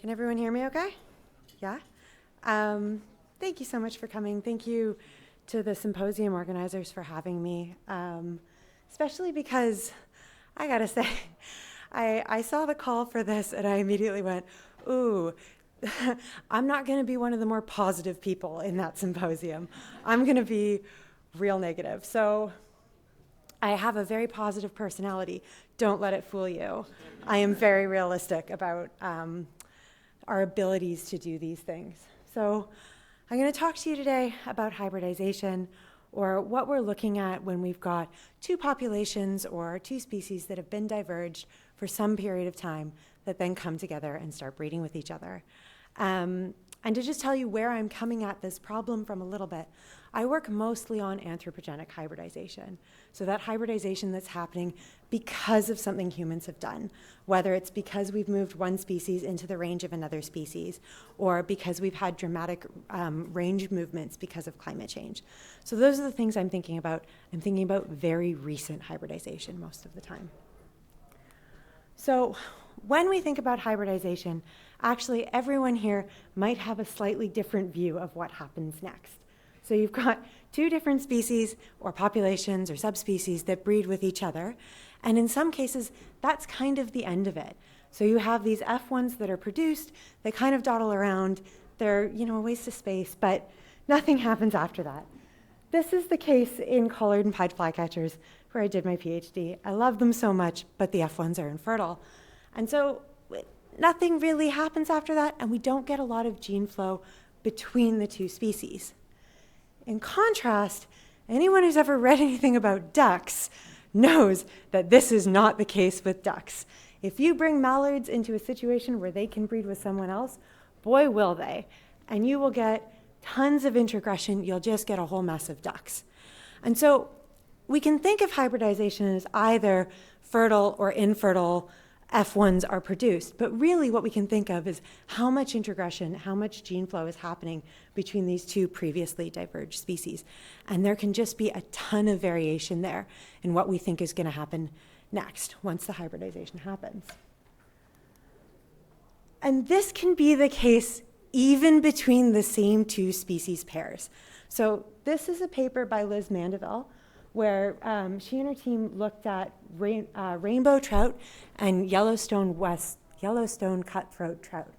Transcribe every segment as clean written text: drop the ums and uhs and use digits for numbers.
Can everyone hear me okay? Yeah? Thank you so much for coming. Thank you to the symposium organizers for having me, especially because I gotta say, I saw the call for this and I immediately went, ooh, I'm not gonna be one of the more positive people in that symposium. I'm gonna be real negative. So I have a very positive personality. Don't let it fool you. I am very realistic about our abilities to do these things. So I'm going to talk to you today about hybridization, or what we're looking at when we've got two populations or two species that have been diverged for some period of time that then come together and start breeding with each other. And to just tell you where I'm coming at this problem from a little bit, I work mostly on anthropogenic hybridization. So that hybridization that's happening because of something humans have done, whether it's because we've moved one species into the range of another species, or because we've had dramatic range movements because of climate change. So those are the things I'm thinking about. I'm thinking about very recent hybridization most of the time. So when we think about hybridization, actually everyone here might have a slightly different view of what happens next. So you've got two different species or populations or subspecies that breed with each other. And in some cases, that's kind of the end of it. So you have these F1s that are produced, they kind of dawdle around, they're a waste of space, but nothing happens after that. This is the case in collared and pied flycatchers, where I did my PhD. I love them so much, but the F1s are infertile. And so nothing really happens after that, and we don't get a lot of gene flow between the two species. In contrast, anyone who's ever read anything about ducks knows that this is not the case with ducks. If you bring mallards into a situation where they can breed with someone else, boy will they. And you will get tons of introgression. You'll just get a whole mess of ducks. And so we can think of hybridization as either fertile or infertile F1s are produced, but really what we can think of is how much introgression, how much gene flow is happening between these two previously diverged species. And there can just be a ton of variation there in what we think is going to happen next once the hybridization happens. And this can be the case even between the same two species pairs. So this is a paper by Liz Mandeville, where she and her team looked at rainbow trout and Yellowstone cutthroat trout.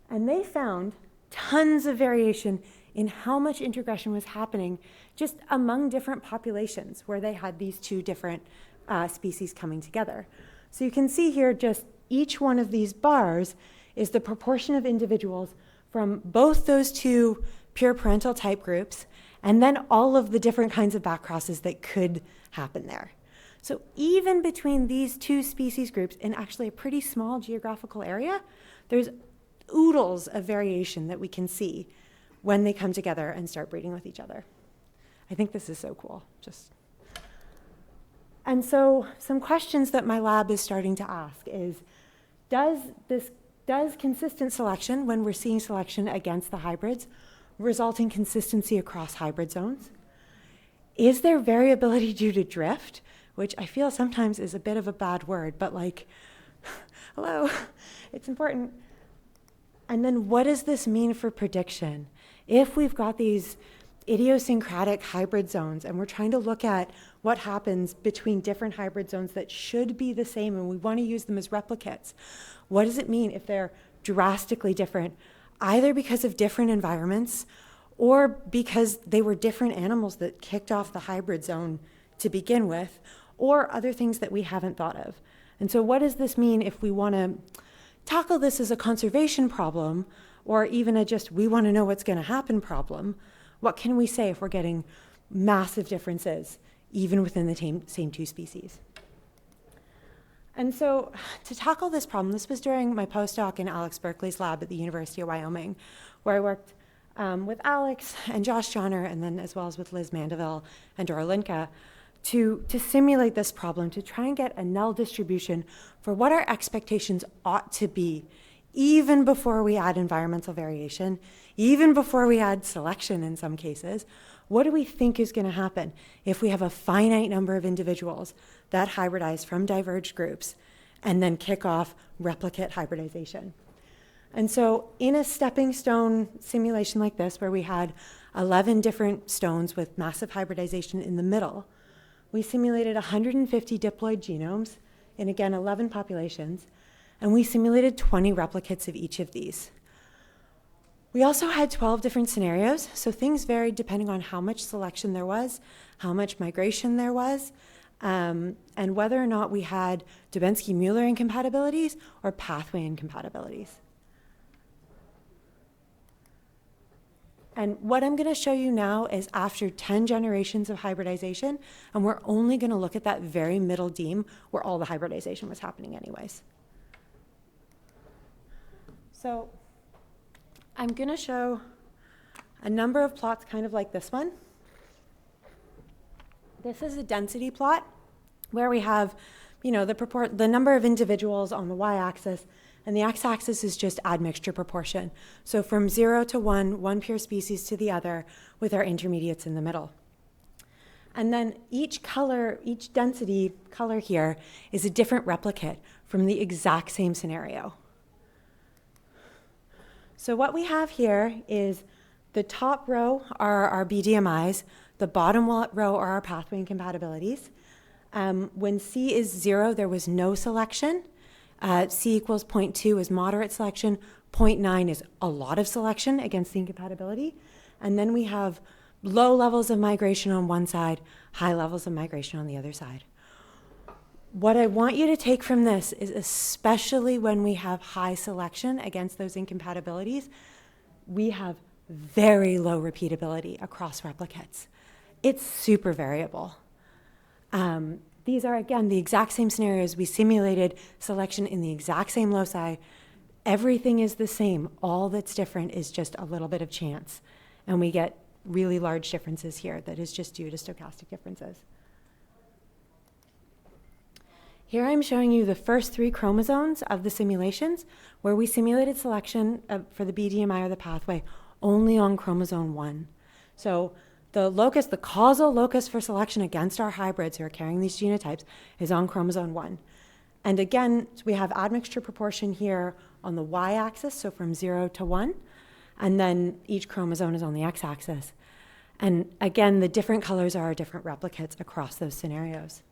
And they found tons of variation in how much introgression was happening just among different populations where they had these two different species coming together. So you can see here just each one of these bars is the proportion of individuals from both those two pure parental type groups, and then all of the different kinds of backcrosses that could happen there. So even between these two species groups in actually a pretty small geographical area, there's oodles of variation that we can see when they come together and start breeding with each other. I think this is so cool. And so some questions that my lab is starting to ask is, does consistent selection, when we're seeing selection against the hybrids, result in consistency across hybrid zones? Is there variability due to drift, which I feel sometimes is a bit of a bad word, but hello, it's important. And then what does this mean for prediction? If we've got these idiosyncratic hybrid zones and we're trying to look at what happens between different hybrid zones that should be the same and we want to use them as replicates, what does it mean if they're drastically different, either because of different environments or because they were different animals that kicked off the hybrid zone to begin with, or other things that we haven't thought of? And so what does this mean if we want to tackle this as a conservation problem, or even a just we want to know what's going to happen problem? What can we say if we're getting massive differences even within the same two species? And so to tackle this problem, this was during my postdoc in Alex Berkeley's lab at the University of Wyoming, where I worked with Alex and Josh Johnner, and then as well as with Liz Mandeville and Dora Linka, to simulate this problem, to try and get a null distribution for what our expectations ought to be, even before we add environmental variation, even before we add selection in some cases. What do we think is going to happen if we have a finite number of individuals that hybridize from diverged groups and then kick off replicate hybridization? And so in a stepping stone simulation like this, where we had 11 different stones with massive hybridization in the middle, we simulated 150 diploid genomes in, again, 11 populations, and we simulated 20 replicates of each of these. We also had 12 different scenarios, so things varied depending on how much selection there was, how much migration there was, and whether or not we had Dubinsky-Mueller incompatibilities or pathway incompatibilities. And what I'm going to show you now is after 10 generations of hybridization, and we're only going to look at that very middle deme where all the hybridization was happening anyways. So I'm going to show a number of plots kind of like this one. This is a density plot where we have, the number of individuals on the y-axis, and the x-axis is just admixture proportion. So from 0 to 1, one pure species to the other, with our intermediates in the middle. And then each density color here is a different replicate from the exact same scenario. So what we have here is the top row are our BDMIs, the bottom row are our pathway incompatibilities. When C is 0, there was no selection. C equals 0.2 is moderate selection, 0.9 is a lot of selection against the incompatibility. And then we have low levels of migration on one side, high levels of migration on the other side. What I want you to take from this is, especially when we have high selection against those incompatibilities, we have very low repeatability across replicates. It's super variable. These are, again, the exact same scenarios. We simulated selection in the exact same loci. Everything is the same. All that's different is just a little bit of chance. And we get really large differences here that is just due to stochastic differences. Here I'm showing you the first 3 chromosomes of the simulations where we simulated selection for the BDMI or the pathway only on chromosome 1. So the causal locus for selection against our hybrids who are carrying these genotypes is on chromosome 1. And again, we have admixture proportion here on the y-axis, so from 0 to 1, and then each chromosome is on the x-axis. And again, the different colors are our different replicates across those scenarios.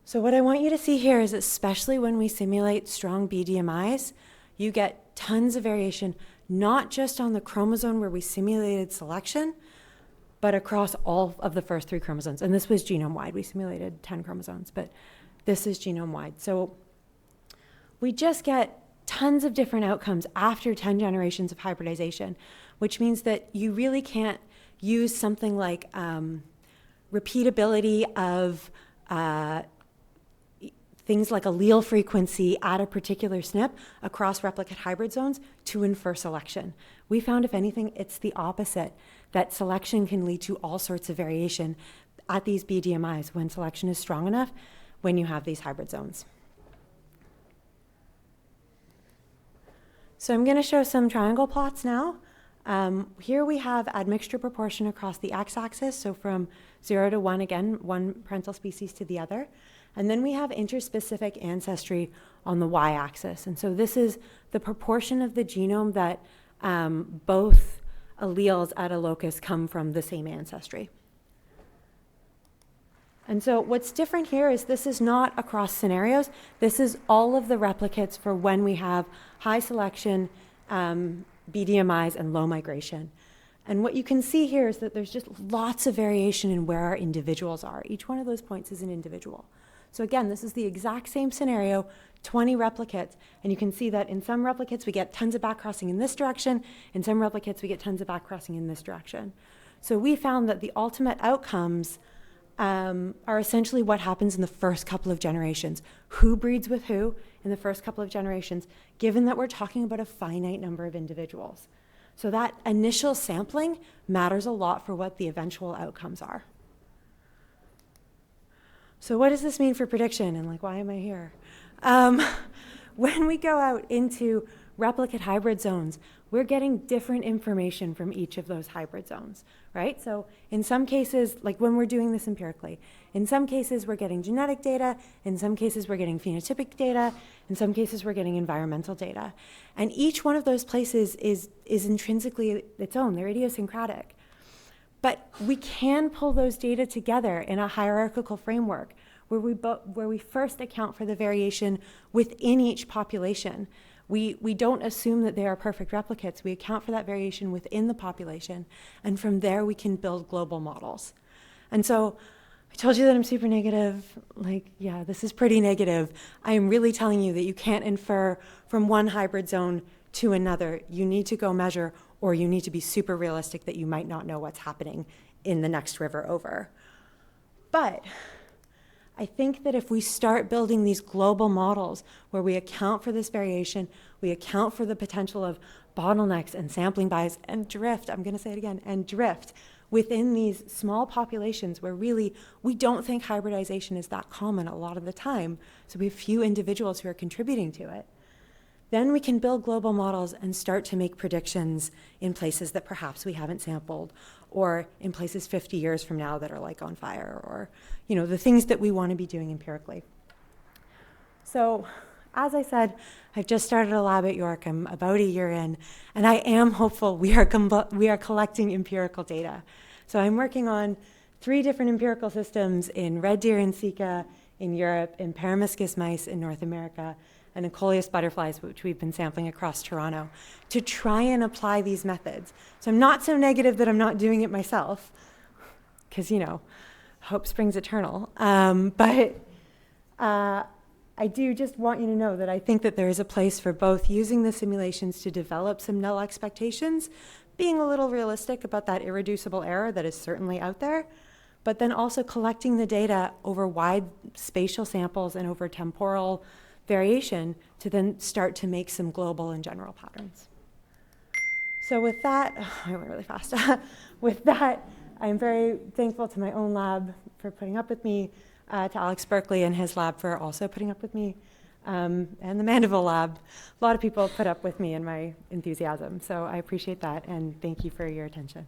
So what I want you to see here is, especially when we simulate strong BDMIs, you get tons of variation, not just on the chromosome where we simulated selection, but across all of the first 3 chromosomes. And this was genome-wide. We simulated 10 chromosomes, but this is genome-wide. So we just get tons of different outcomes after 10 generations of hybridization, which means that you really can't use something like repeatability of things like allele frequency at a particular SNP across replicate hybrid zones to infer selection. We found, if anything, it's the opposite, that selection can lead to all sorts of variation at these BDMIs when selection is strong enough when you have these hybrid zones. So I'm going to show some triangle plots now. Here we have admixture proportion across the x-axis, so from 0 to 1, again, one parental species to the other. And then we have interspecific ancestry on the y-axis. And so this is the proportion of the genome that both alleles at a locus come from the same ancestry. And so what's different here is this is not across scenarios. This is all of the replicates for when we have high selection, BDMIs, and low migration. And what you can see here is that there's just lots of variation in where our individuals are. Each one of those points is an individual. So again, this is the exact same scenario, 20 replicates, and you can see that in some replicates we get tons of backcrossing in this direction, in some replicates we get tons of backcrossing in this direction. So we found that the ultimate outcomes are essentially what happens in the first couple of generations. Who breeds with who in the first couple of generations, given that we're talking about a finite number of individuals. So that initial sampling matters a lot for what the eventual outcomes are. So what does this mean for prediction, and why am I here? when we go out into replicate hybrid zones, we're getting different information from each of those hybrid zones, right? So in some cases, like when we're doing this empirically, in some cases we're getting genetic data, in some cases we're getting phenotypic data, in some cases we're getting environmental data. And each one of those places is intrinsically its own, they're idiosyncratic. But we can pull those data together in a hierarchical framework where we first account for the variation within each population. We don't assume that they are perfect replicates. We account for that variation within the population, and from there we can build global models. And so I told you that I'm super negative. Like, yeah, this is pretty negative. I am really telling you that you can't infer from one hybrid zone to another. You need to go measure, or you need to be super realistic that you might not know what's happening in the next river over. But I think that if we start building these global models where we account for this variation, we account for the potential of bottlenecks and sampling bias and drift, I'm going to say it again, and drift within these small populations where really we don't think hybridization is that common a lot of the time, so we have few individuals who are contributing to it, then we can build global models and start to make predictions in places that perhaps we haven't sampled, or in places 50 years from now that are like on fire, or the things that we want to be doing empirically. So as I said, I've just started a lab at York. I'm about a year in, and I am hopeful we are collecting empirical data. So I'm working on 3 different empirical systems in red deer in Sika in Europe, in Paramuscus mice in North America, and in Coleus butterflies, which we've been sampling across Toronto, to try and apply these methods. So I'm not so negative that I'm not doing it myself, because, hope springs eternal. But I do just want you to know that I think that there is a place for both using the simulations to develop some null expectations, being a little realistic about that irreducible error that is certainly out there, but then also collecting the data over wide spatial samples and over temporal variation to then start to make some global and general patterns. So with that, I went really fast. With that, I'm very thankful to my own lab for putting up with me, to Alex Berkeley and his lab for also putting up with me, and the Mandeville lab. A lot of people put up with me and my enthusiasm, so I appreciate that, and thank you for your attention.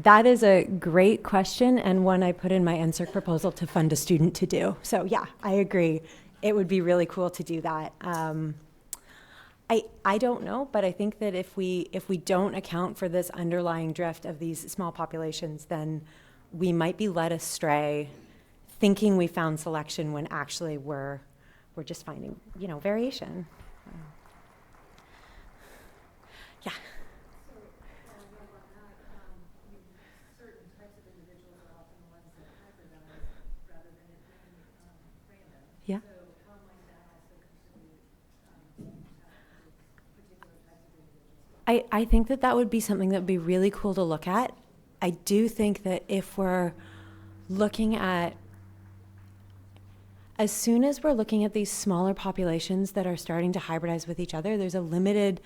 That is a great question, and one I put in my NSERC proposal to fund a student to do. So yeah, I agree. It would be really cool to do that. I don't know, but I think that if we don't account for this underlying drift of these small populations, then we might be led astray thinking we found selection when actually we're just finding, variation. Yeah. Yeah. I think that would be something that would be really cool to look at. I do think that if we're looking at, as soon as we're looking at these smaller populations that are starting to hybridize with each other, there's a limited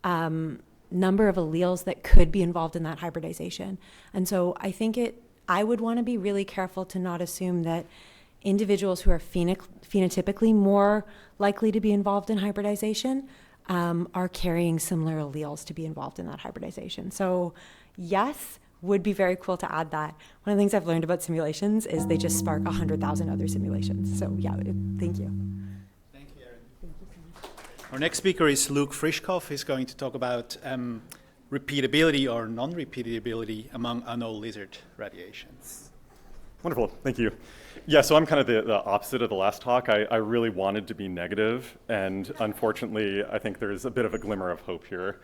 number of alleles that could be involved in that hybridization. And so I think I would want to be really careful to not assume that individuals who are phenotypically more likely to be involved in hybridization are carrying similar alleles to be involved in that hybridization. So yes, would be very cool to add that. One of the things I've learned about simulations is they just spark 100,000 other simulations. So yeah, thank you. Thank you, Eryn. Thank you so much. Our next speaker is Luke Frishkoff. He's going to talk about repeatability or non-repeatability among unknown lizard radiations. Wonderful, thank you. Yeah, so I'm kind of the opposite of the last talk. I really wanted to be negative, and unfortunately, I think there's a bit of a glimmer of hope here.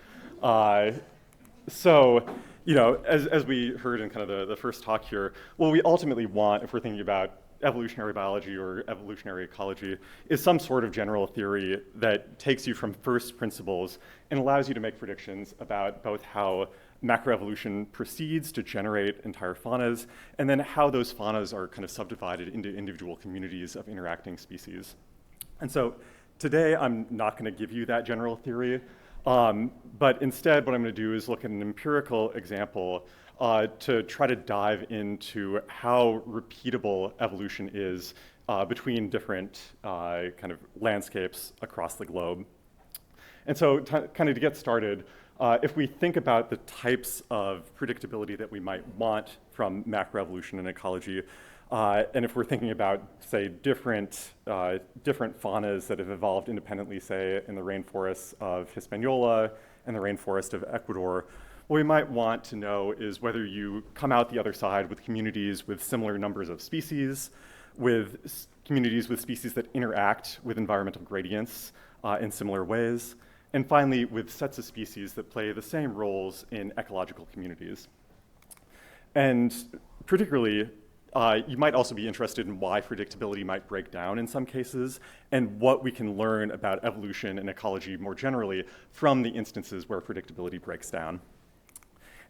So, as we heard in kind of the first talk here, what we ultimately want, if we're thinking about evolutionary biology or evolutionary ecology, is some sort of general theory that takes you from first principles and allows you to make predictions about both how macroevolution proceeds to generate entire faunas, and then how those faunas are kind of subdivided into individual communities of interacting species. And so today I'm not going to give you that general theory, but instead what I'm going to do is look at an empirical example to try to dive into how repeatable evolution is between different kind of landscapes across the globe. And so kind of to get started, if we think about the types of predictability that we might want from macroevolution in ecology, and if we're thinking about, say, different faunas that have evolved independently, say, in the rainforests of Hispaniola and the rainforest of Ecuador, what we might want to know is whether you come out the other side with communities with similar numbers of species, with communities with species that interact with environmental gradients in similar ways, and finally, with sets of species that play the same roles in ecological communities. And particularly, you might also be interested in why predictability might break down in some cases, and what we can learn about evolution and ecology more generally from the instances where predictability breaks down.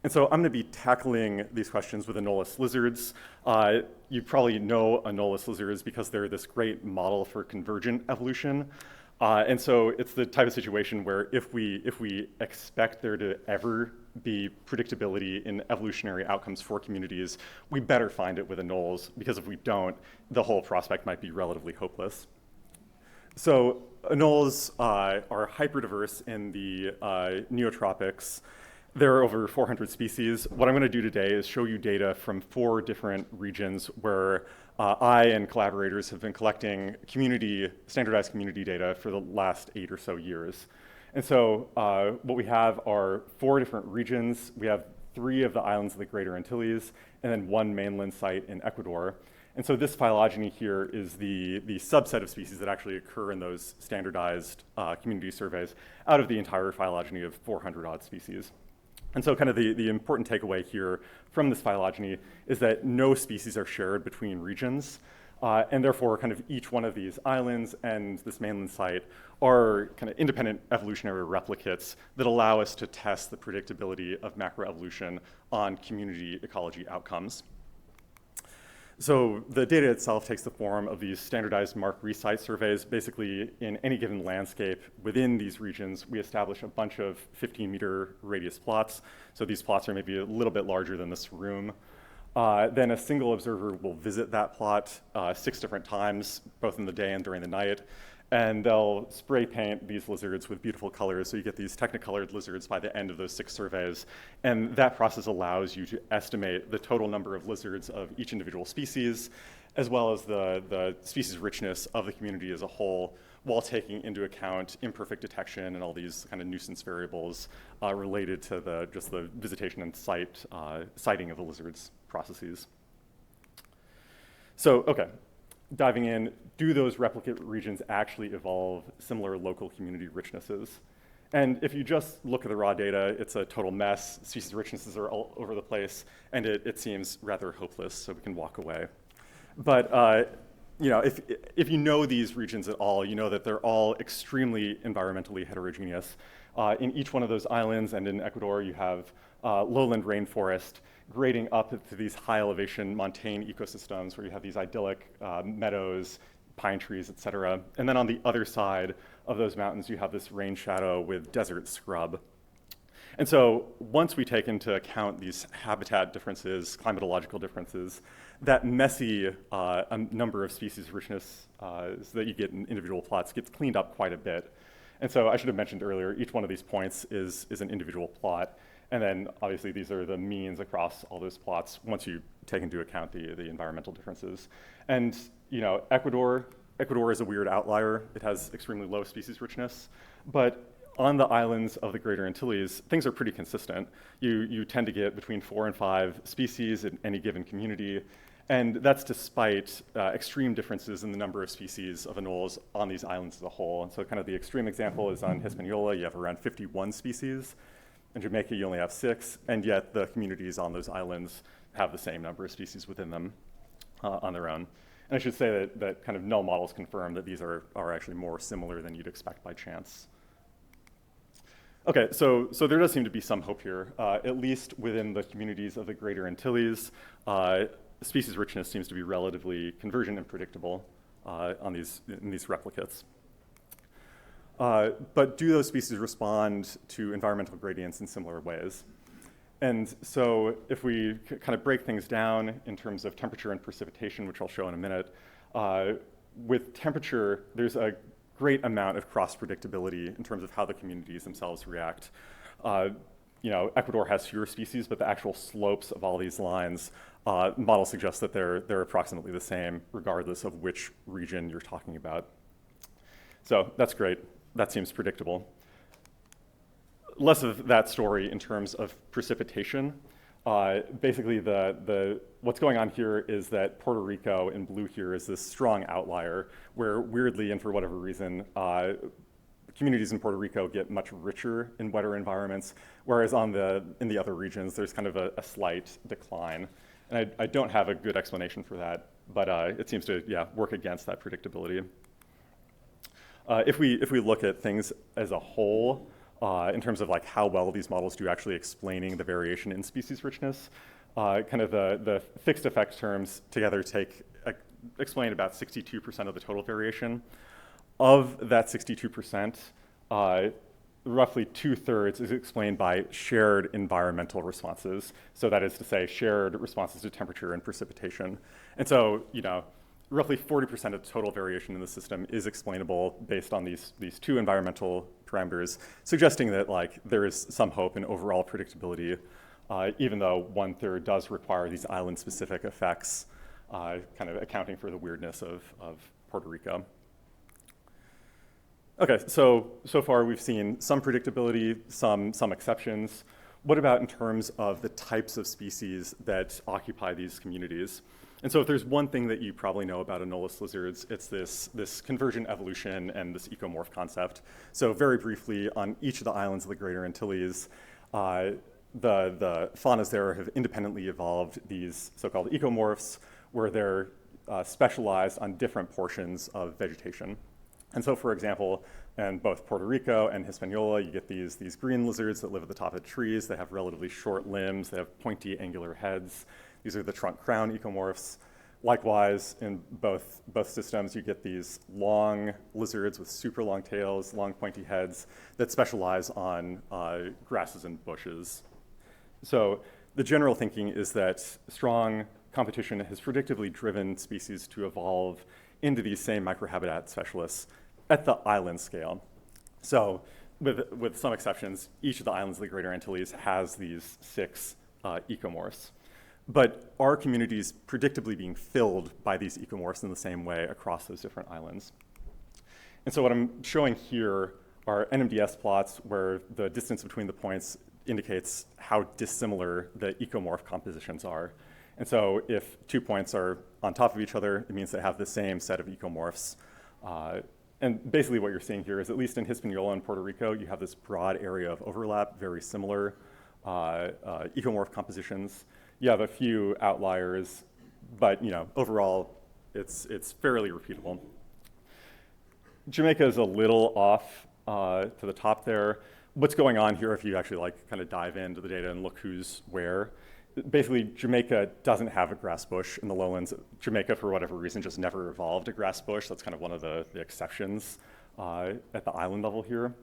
And so I'm going to be tackling these questions with anolis lizards. You probably know anolis lizards because they're this great model for convergent evolution. And so it's the type of situation where if we expect there to ever be predictability in evolutionary outcomes for communities, we better find it with anoles, because if we don't, the whole prospect might be relatively hopeless. So anoles are hyperdiverse in the neotropics. There are over 400 species. What I'm going to do today is show you data from 4 different regions where I and collaborators have been collecting standardized community data for the last 8 or so years. And so what we have are 4 different regions. We have 3 of the islands of the Greater Antilles, and then 1 mainland site in Ecuador. And so this phylogeny here is the subset of species that actually occur in those standardized community surveys out of the entire phylogeny of 400-odd species. And so kind of the important takeaway here from this phylogeny is that no species are shared between regions, and therefore kind of each one of these islands and this mainland site are kind of independent evolutionary replicates that allow us to test the predictability of macroevolution on community ecology outcomes. So the data itself takes the form of these standardized mark-resite surveys. Basically, in any given landscape within these regions, we establish a bunch of 15-meter radius plots. So these plots are maybe a little bit larger than this room. Then a single observer will visit that plot 6 different times, both in the day and during the night. And they'll spray paint these lizards with beautiful colors, so you get these technicolored lizards by the end of those 6 surveys. And that process allows you to estimate the total number of lizards of each individual species, as well as the species richness of the community as a whole, while taking into account imperfect detection and all these kind of nuisance variables related to just the visitation and sighting of the lizards processes. So, okay. Diving in, do those replicate regions actually evolve similar local community richnesses? And if you just look at the raw data, it's a total mess. Species richnesses are all over the place, and it seems rather hopeless, so we can walk away. But if you know these regions at all, you know that they're all extremely environmentally heterogeneous. In each one of those islands and in Ecuador, you have lowland rainforest grading up to these high elevation montane ecosystems where you have these idyllic meadows, pine trees, et cetera. And then on the other side of those mountains, you have this rain shadow with desert scrub. And so once we take into account these habitat differences, climatological differences, that messy number of species richness that you get in individual plots gets cleaned up quite a bit. And so I should have mentioned earlier, each one of these points is an individual plot. And then obviously these are the means across all those plots once you take into account the environmental differences. And Ecuador is a weird outlier. It has extremely low species richness. But on the islands of the Greater Antilles, things are pretty consistent. You tend to get between 4 and 5 species in any given community. And that's despite extreme differences in the number of species of anoles on these islands as a whole. And so kind of the extreme example is on Hispaniola, you have around 51 species. In Jamaica, you only have 6, and yet the communities on those islands have the same number of species within them on their own. And I should say that kind of null models confirm that these are actually more similar than you'd expect by chance. Okay, so there does seem to be some hope here, at least within the communities of the Greater Antilles. Species richness seems to be relatively convergent and predictable in these replicates. But do those species respond to environmental gradients in similar ways? And so if we kind of break things down in terms of temperature and precipitation, which I'll show in a minute, with temperature, there's a great amount of cross-predictability in terms of how the communities themselves react. Ecuador has fewer species, but the actual slopes of all these lines, models suggest that they're approximately the same, regardless of which region you're talking about. So that's great. That seems predictable. Less of that story in terms of precipitation. Basically, what's going on here is that Puerto Rico in blue here is this strong outlier where weirdly and for whatever reason, communities in Puerto Rico get much richer in wetter environments, whereas in the other regions, there's kind of a slight decline. And I don't have a good explanation for that, but it seems to, work against that predictability. If we look at things as a whole, in terms of like how well these models do actually explaining the variation in species richness, kind of the fixed effect terms together explain about 62% of the total variation. Of that 62%, roughly 2/3 is explained by shared environmental responses. So that is to say, shared responses to temperature and precipitation. And so, roughly 40% of total variation in the system is explainable based on these two environmental parameters, suggesting that there is some hope in overall predictability, even though 1/3 does require these island-specific effects, kind of accounting for the weirdness of Puerto Rico. Okay, so far we've seen some predictability, some exceptions. What about in terms of the types of species that occupy these communities? And so if there's one thing that you probably know about anolis lizards, it's this convergent evolution and this ecomorph concept. So very briefly, on each of the islands of the Greater Antilles, the faunas there have independently evolved these so-called ecomorphs, where they're specialized on different portions of vegetation. And so, for example, in both Puerto Rico and Hispaniola, you get these green lizards that live at the top of trees. They have relatively short limbs. They have pointy, angular heads. These are the trunk-crown ecomorphs. Likewise, in both systems, you get these long lizards with super long tails, long pointy heads that specialize on grasses and bushes. So the general thinking is that strong competition has predictably driven species to evolve into these same microhabitat specialists at the island scale. So with some exceptions, each of the islands of the Greater Antilles has these 6 ecomorphs. But are communities predictably being filled by these ecomorphs in the same way across those different islands? And so what I'm showing here are NMDS plots where the distance between the points indicates how dissimilar the ecomorph compositions are. And so if 2 points are on top of each other, it means they have the same set of ecomorphs. And basically what you're seeing here is, at least in Hispaniola and Puerto Rico, you have this broad area of overlap, very similar ecomorph compositions. You have a few outliers, but overall, it's fairly repeatable. Jamaica is a little off to the top there. What's going on here, if you actually kind of dive into the data and look who's where, basically Jamaica doesn't have a grass bush in the lowlands. Jamaica, for whatever reason, just never evolved a grass bush. That's kind of one of the exceptions at the island level here.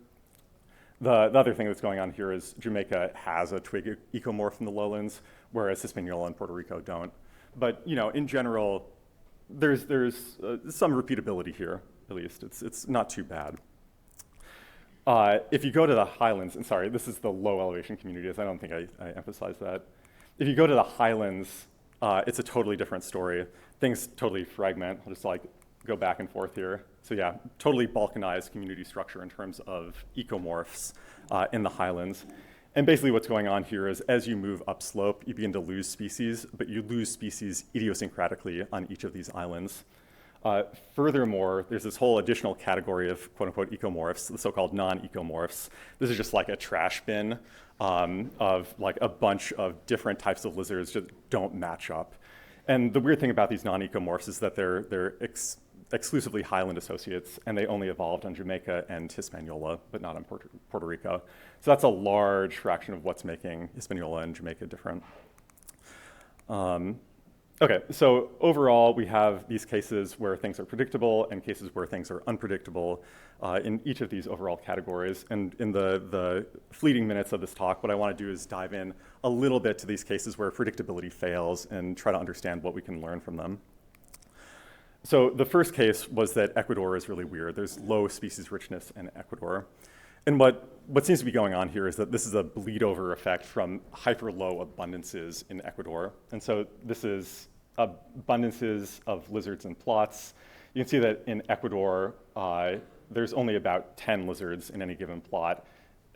The other thing that's going on here is Jamaica has a twig ecomorph in the lowlands, whereas Hispaniola and Puerto Rico don't. But in general, there's some repeatability here, at least. It's not too bad. If you go to the highlands, and sorry, this is the low elevation communities. I don't think I emphasized that. If you go to the highlands, it's a totally different story. Things totally fragment. I'll just go back and forth here. So yeah, totally balkanized community structure in terms of ecomorphs in the highlands. And basically what's going on here is, as you move upslope, you begin to lose species, but you lose species idiosyncratically on each of these islands. Furthermore, there's this whole additional category of quote-unquote ecomorphs, the so-called non-ecomorphs. This is just like a trash bin of a bunch of different types of lizards that don't match up. And the weird thing about these non-ecomorphs is that they're exclusively highland associates, and they only evolved on Jamaica and Hispaniola, but not on Puerto Rico. So that's a large fraction of what's making Hispaniola and Jamaica different. Okay, so overall, we have these cases where things are predictable and cases where things are unpredictable in each of these overall categories. And in the fleeting minutes of this talk, what I want to do is dive in a little bit to these cases where predictability fails and try to understand what we can learn from them. So the first case was that Ecuador is really weird. There's low species richness in Ecuador. And what seems to be going on here is that this is a bleed over effect from hyper low abundances in Ecuador. And so this is abundances of lizards and plots. You can see that in Ecuador, there's only about 10 lizards in any given plot,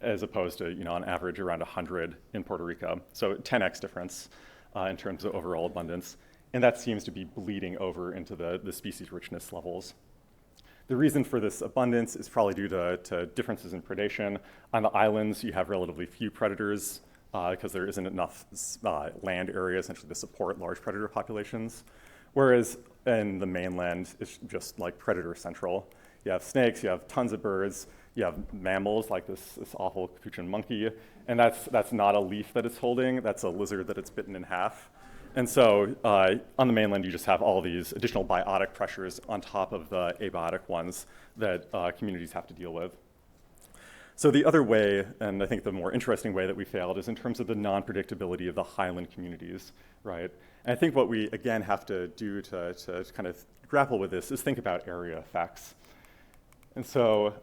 as opposed to, on average around 100 in Puerto Rico. So 10x difference in terms of overall abundance. And that seems to be bleeding over into the species richness levels. The reason for this abundance is probably due to differences in predation. On the islands, you have relatively few predators because there isn't enough land area essentially to support large predator populations. Whereas in the mainland, it's just like predator central. You have snakes, you have tons of birds, you have mammals like this awful capuchin monkey, and that's not a leaf that it's holding, that's a lizard that it's bitten in half. And so on the mainland, you just have all these additional biotic pressures on top of the abiotic ones that communities have to deal with. So the other way, and I think the more interesting way that we failed, is in terms of the non-predictability of the highland communities, right? And I think what we, again, have to do to kind of grapple with this is think about area effects. And so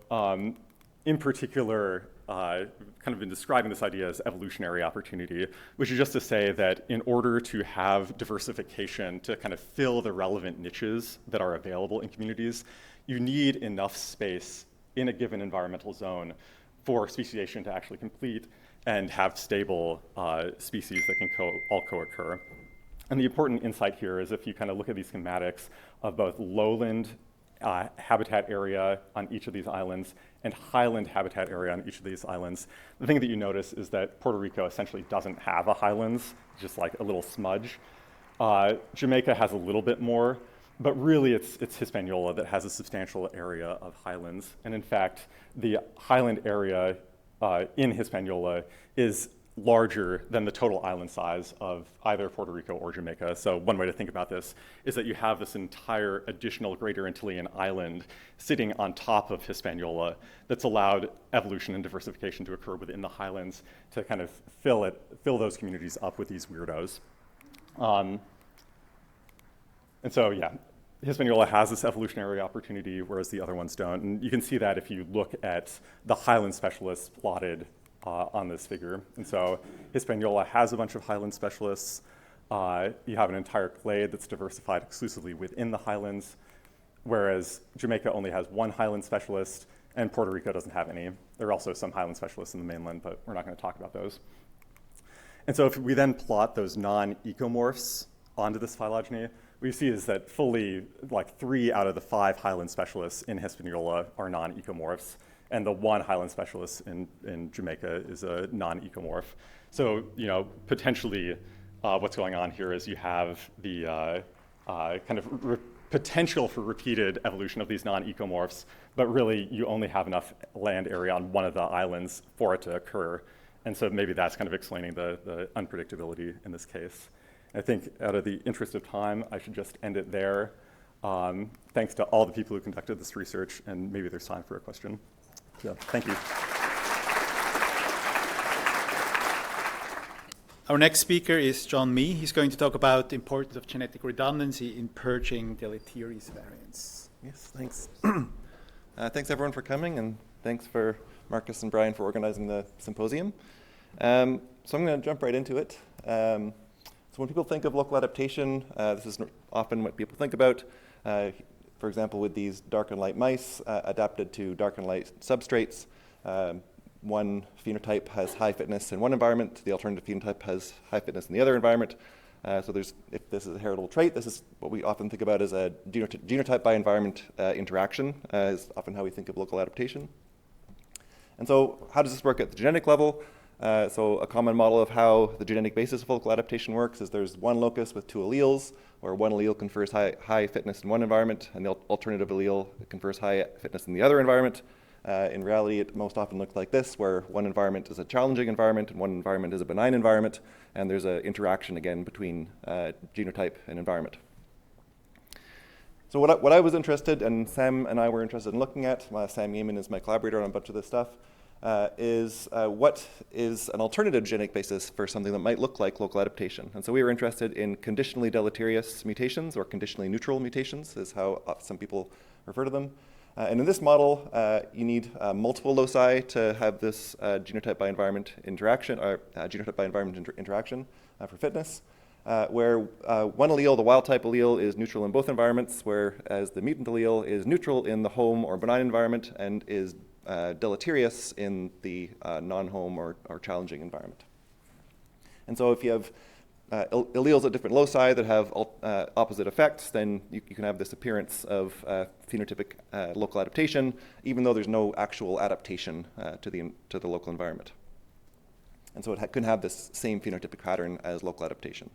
in particular, kind of been describing this idea as evolutionary opportunity, which is just to say that in order to have diversification to kind of fill the relevant niches that are available in communities, you need enough space in a given environmental zone for speciation to actually complete and have stable species that can all co-occur. And the important insight here is if you kind of look at these schematics of both lowland habitat area on each of these islands and highland habitat area on each of these islands, the thing that you notice is that Puerto Rico essentially doesn't have a highlands, just like a little smudge. Jamaica has a little bit more, but really it's Hispaniola that has a substantial area of highlands. And in fact, the highland area in Hispaniola is larger than the total island size of either Puerto Rico or Jamaica. So one way to think about this is that you have this entire additional Greater Antillean island sitting on top of Hispaniola that's allowed evolution and diversification to occur within the highlands to kind of fill those communities up with these weirdos. And so, yeah, Hispaniola has this evolutionary opportunity, whereas the other ones don't. And you can see that if you look at the highland specialists plotted on this figure. And so Hispaniola has a bunch of highland specialists. You have an entire clade that's diversified exclusively within the highlands, whereas Jamaica only has one highland specialist, and Puerto Rico doesn't have any. There are also some highland specialists in the mainland, but we're not going to talk about those. And so if we then plot those non-ecomorphs onto this phylogeny, what you see is that fully, like 3 out of the 5 highland specialists in Hispaniola are non-ecomorphs, and the one highland specialist in Jamaica is a non-ecomorph. So, potentially what's going on here is you have the kind of potential for repeated evolution of these non-ecomorphs, but really you only have enough land area on one of the islands for it to occur. And so maybe that's kind of explaining the unpredictability in this case. I think out of the interest of time, I should just end it there. Thanks to all the people who conducted this research, and maybe there's time for a question. So, thank you. Our next speaker is Jon Mee. He's going to talk about the importance of genetic redundancy in purging deleterious variants. Yes, thanks. Thanks everyone for coming, and thanks for Marcus and Brian for organizing the symposium. So I'm going to jump right into it. So when people think of local adaptation, this is often what people think about. For example, with these dark and light mice adapted to dark and light substrates, one phenotype has high fitness in one environment, the alternative phenotype has high fitness in the other environment. So if this is a heritable trait, this is what we often think about as a genotype by environment interaction, is often how we think of local adaptation. And so how does this work at the genetic level? So a common model of how the genetic basis of local adaptation works is there's one locus with two alleles, where one allele confers high fitness in one environment, and the alternative allele confers high fitness in the other environment. In reality, it most often looks like this, where one environment is a challenging environment and one environment is a benign environment, and there's an interaction again between genotype and environment. So what I was interested, and Sam and I were interested in looking at, Sam Yeaman is my collaborator on a bunch of this stuff, is what is an alternative genetic basis for something that might look like local adaptation. And so we were interested in conditionally deleterious mutations, or conditionally neutral mutations is how some people refer to them. And in this model, you need multiple loci to have this genotype by environment interaction, or genotype by environment interaction for fitness, where one allele, the wild type allele, is neutral in both environments, whereas the mutant allele is neutral in the home or benign environment and is deleterious in the non-home or challenging environment. And so if you have alleles at different loci that have opposite effects, then you can have this appearance of phenotypic local adaptation, even though there's no actual adaptation to the local environment. And so it can have this same phenotypic pattern as local adaptation.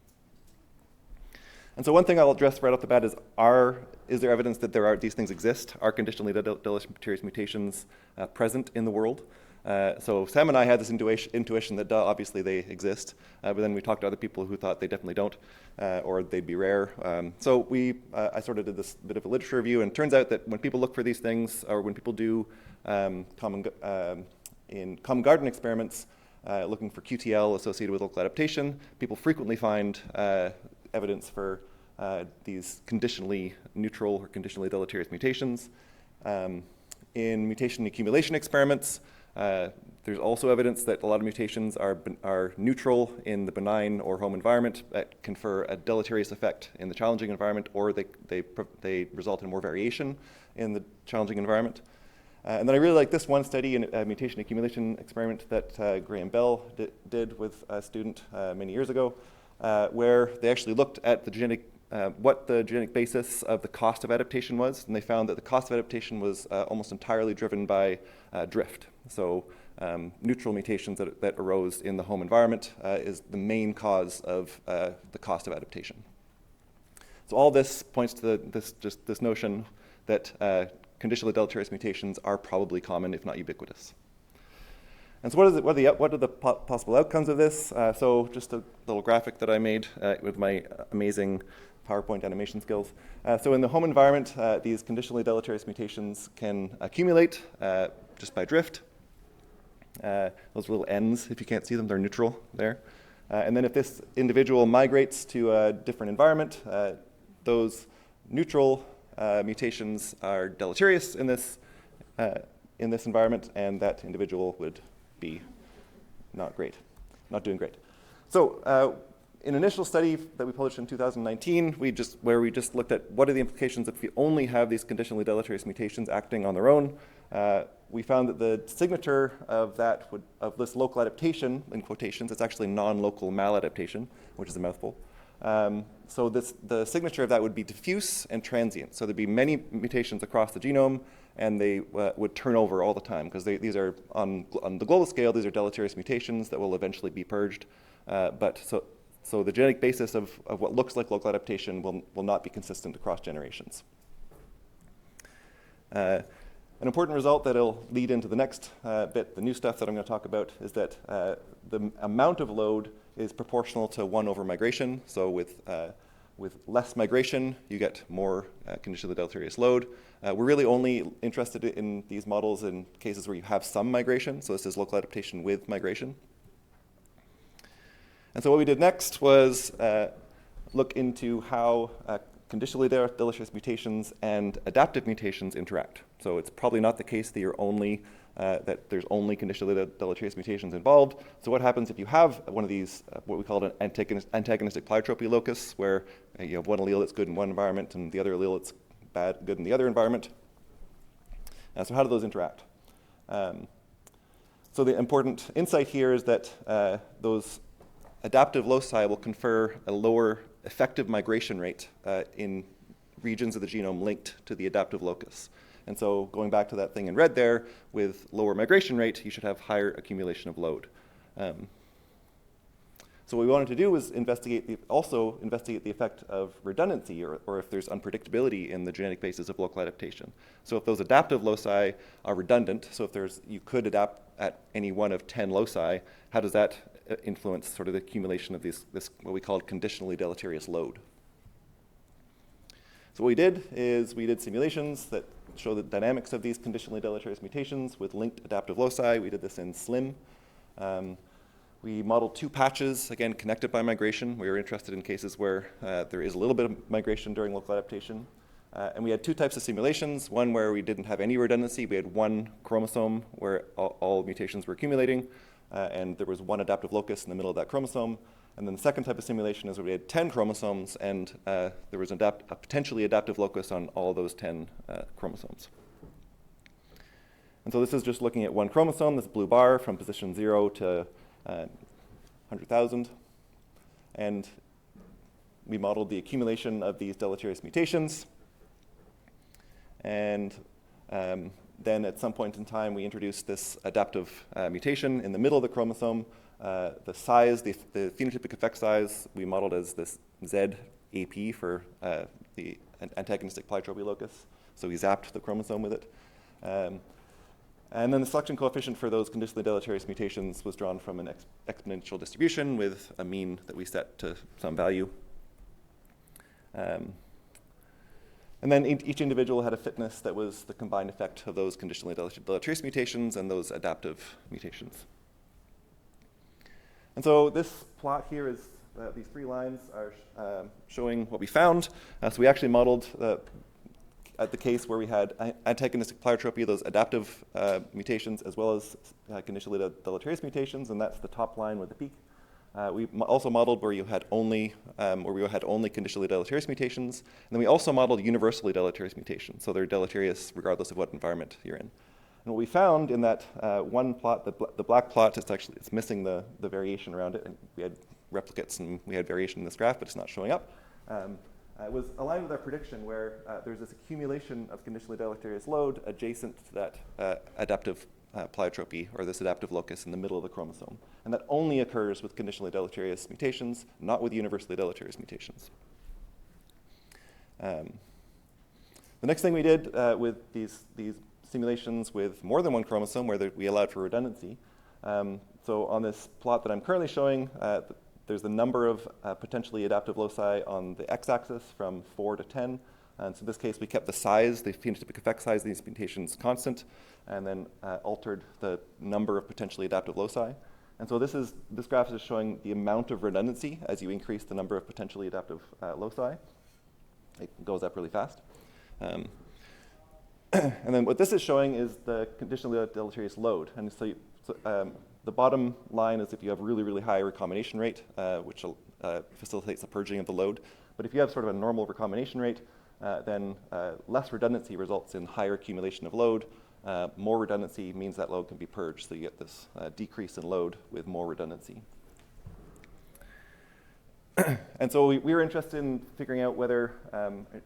And so one thing I'll address right off the bat is there evidence that these things exist? Are conditionally deleterious mutations present in the world? So Sam and I had this intuition that obviously they exist, but then we talked to other people who thought they definitely don't, or they'd be rare. So I sort of did this bit of a literature review, and it turns out that when people look for these things, or when people do common garden experiments looking for QTL associated with local adaptation, people frequently find evidence for these conditionally neutral or conditionally deleterious mutations. In mutation accumulation experiments, there's also evidence that a lot of mutations are neutral in the benign or home environment that confer a deleterious effect in the challenging environment, or they result in more variation in the challenging environment. And then I really like this one study in a mutation accumulation experiment that Graham Bell did with a student many years ago, where they actually looked at what the genetic basis of the cost of adaptation was, and they found that the cost of adaptation was almost entirely driven by drift. So neutral mutations that arose in the home environment is the main cause of the cost of adaptation. So all this points to this notion that conditionally deleterious mutations are probably common, if not ubiquitous. And so what are the possible outcomes of this? So just a little graphic that I made with my amazing PowerPoint animation skills. So in the home environment, these conditionally deleterious mutations can accumulate just by drift. Those little N's, if you can't see them, they're neutral there. And then if this individual migrates to a different environment, those neutral mutations are deleterious in this environment, and that individual would be not doing great. So in an initial study that we published in 2019, where we just looked at what are the implications if we only have these conditionally deleterious mutations acting on their own, we found that the signature of this local adaptation, in quotations, it's actually non-local maladaptation, which is a mouthful. So the signature of that would be diffuse and transient. So there'd be many mutations across the genome, and they would turn over all the time, because these are, on the global scale, these are deleterious mutations that will eventually be purged. So the genetic basis of what looks like local adaptation will not be consistent across generations. An important result that will lead into the next bit, the new stuff that I'm going to talk about, is that the amount of load is proportional to 1 over migration. So with less migration, you get more conditionally deleterious load. We're really only interested in these models in cases where you have some migration. So this is local adaptation with migration. And so what we did next was look into how conditionally deleterious mutations and adaptive mutations interact. So it's probably not the case that there's only conditionally deleterious mutations involved. So what happens if you have one of these, what we call an antagonistic pleiotropy locus, where you have one allele that's good in one environment and the other allele that's good in the other environment? So how do those interact? So the important insight here is that those adaptive loci will confer a lower effective migration rate in regions of the genome linked to the adaptive locus. And so going back to that thing in red there, with lower migration rate, you should have higher accumulation of load. So what we wanted to do was also investigate the effect of redundancy, or if there's unpredictability in the genetic basis of local adaptation. So if those adaptive loci are redundant, so if you could adapt at any one of 10 loci, how does that influence sort of the accumulation of this what we called conditionally deleterious load? So what we did is we did simulations that show the dynamics of these conditionally deleterious mutations with linked adaptive loci. We did this in SLIM. We modeled 2 patches, again, connected by migration. We were interested in cases where there is a little bit of migration during local adaptation. And we had 2 types of simulations, one where we didn't have any redundancy. We had 1 chromosome where all mutations were accumulating, and there was 1 adaptive locus in the middle of that chromosome. And then the second type of simulation is where we had 10 chromosomes, and there was a potentially adaptive locus on all those 10 chromosomes. And so this is just looking at 1 chromosome, this blue bar from position 0 to 100,000. And we modeled the accumulation of these deleterious mutations. And then at some point in time, we introduced this adaptive mutation in the middle of the chromosome. The size, the phenotypic effect size, we modeled as this ZAP for the antagonistic pleiotropy locus. So we zapped the chromosome with it. And then the selection coefficient for those conditionally deleterious mutations was drawn from an exponential distribution with a mean that we set to some value. And then each individual had a fitness that was the combined effect of those conditionally deleterious mutations and those adaptive mutations. And so this plot here is, these 3 lines are showing what we found. So we actually modeled at the case where we had antagonistic pleiotropy, those adaptive mutations, as well as conditionally deleterious mutations, and that's the top line with the peak. We also modeled where you had only conditionally deleterious mutations, and then we also modeled universally deleterious mutations, so they're deleterious regardless of what environment you're in. And what we found in that 1 plot, the black plot, it's missing the variation around it, and we had replicates and we had variation in this graph, but it's not showing up. It was aligned with our prediction where there's this accumulation of conditionally deleterious load adjacent to that adaptive pleiotropy, or this adaptive locus in the middle of the chromosome. And that only occurs with conditionally deleterious mutations, not with universally deleterious mutations. The next thing we did with these simulations with more than 1 chromosome, where we allowed for redundancy. So on this plot that I'm currently showing, there's the number of potentially adaptive loci on the x-axis from 4 to 10. And so in this case, we kept the size, the phenotypic effect size of these mutations constant, and then altered the number of potentially adaptive loci. And so this graph is showing the amount of redundancy as you increase the number of potentially adaptive loci. It goes up really fast. And then what this is showing is the conditionally deleterious load. And so the bottom line is if you have really, really high recombination rate, which facilitates the purging of the load. But if you have sort of a normal recombination rate, then less redundancy results in higher accumulation of load. More redundancy means that load can be purged, so you get this decrease in load with more redundancy. And so we were interested in figuring out whether,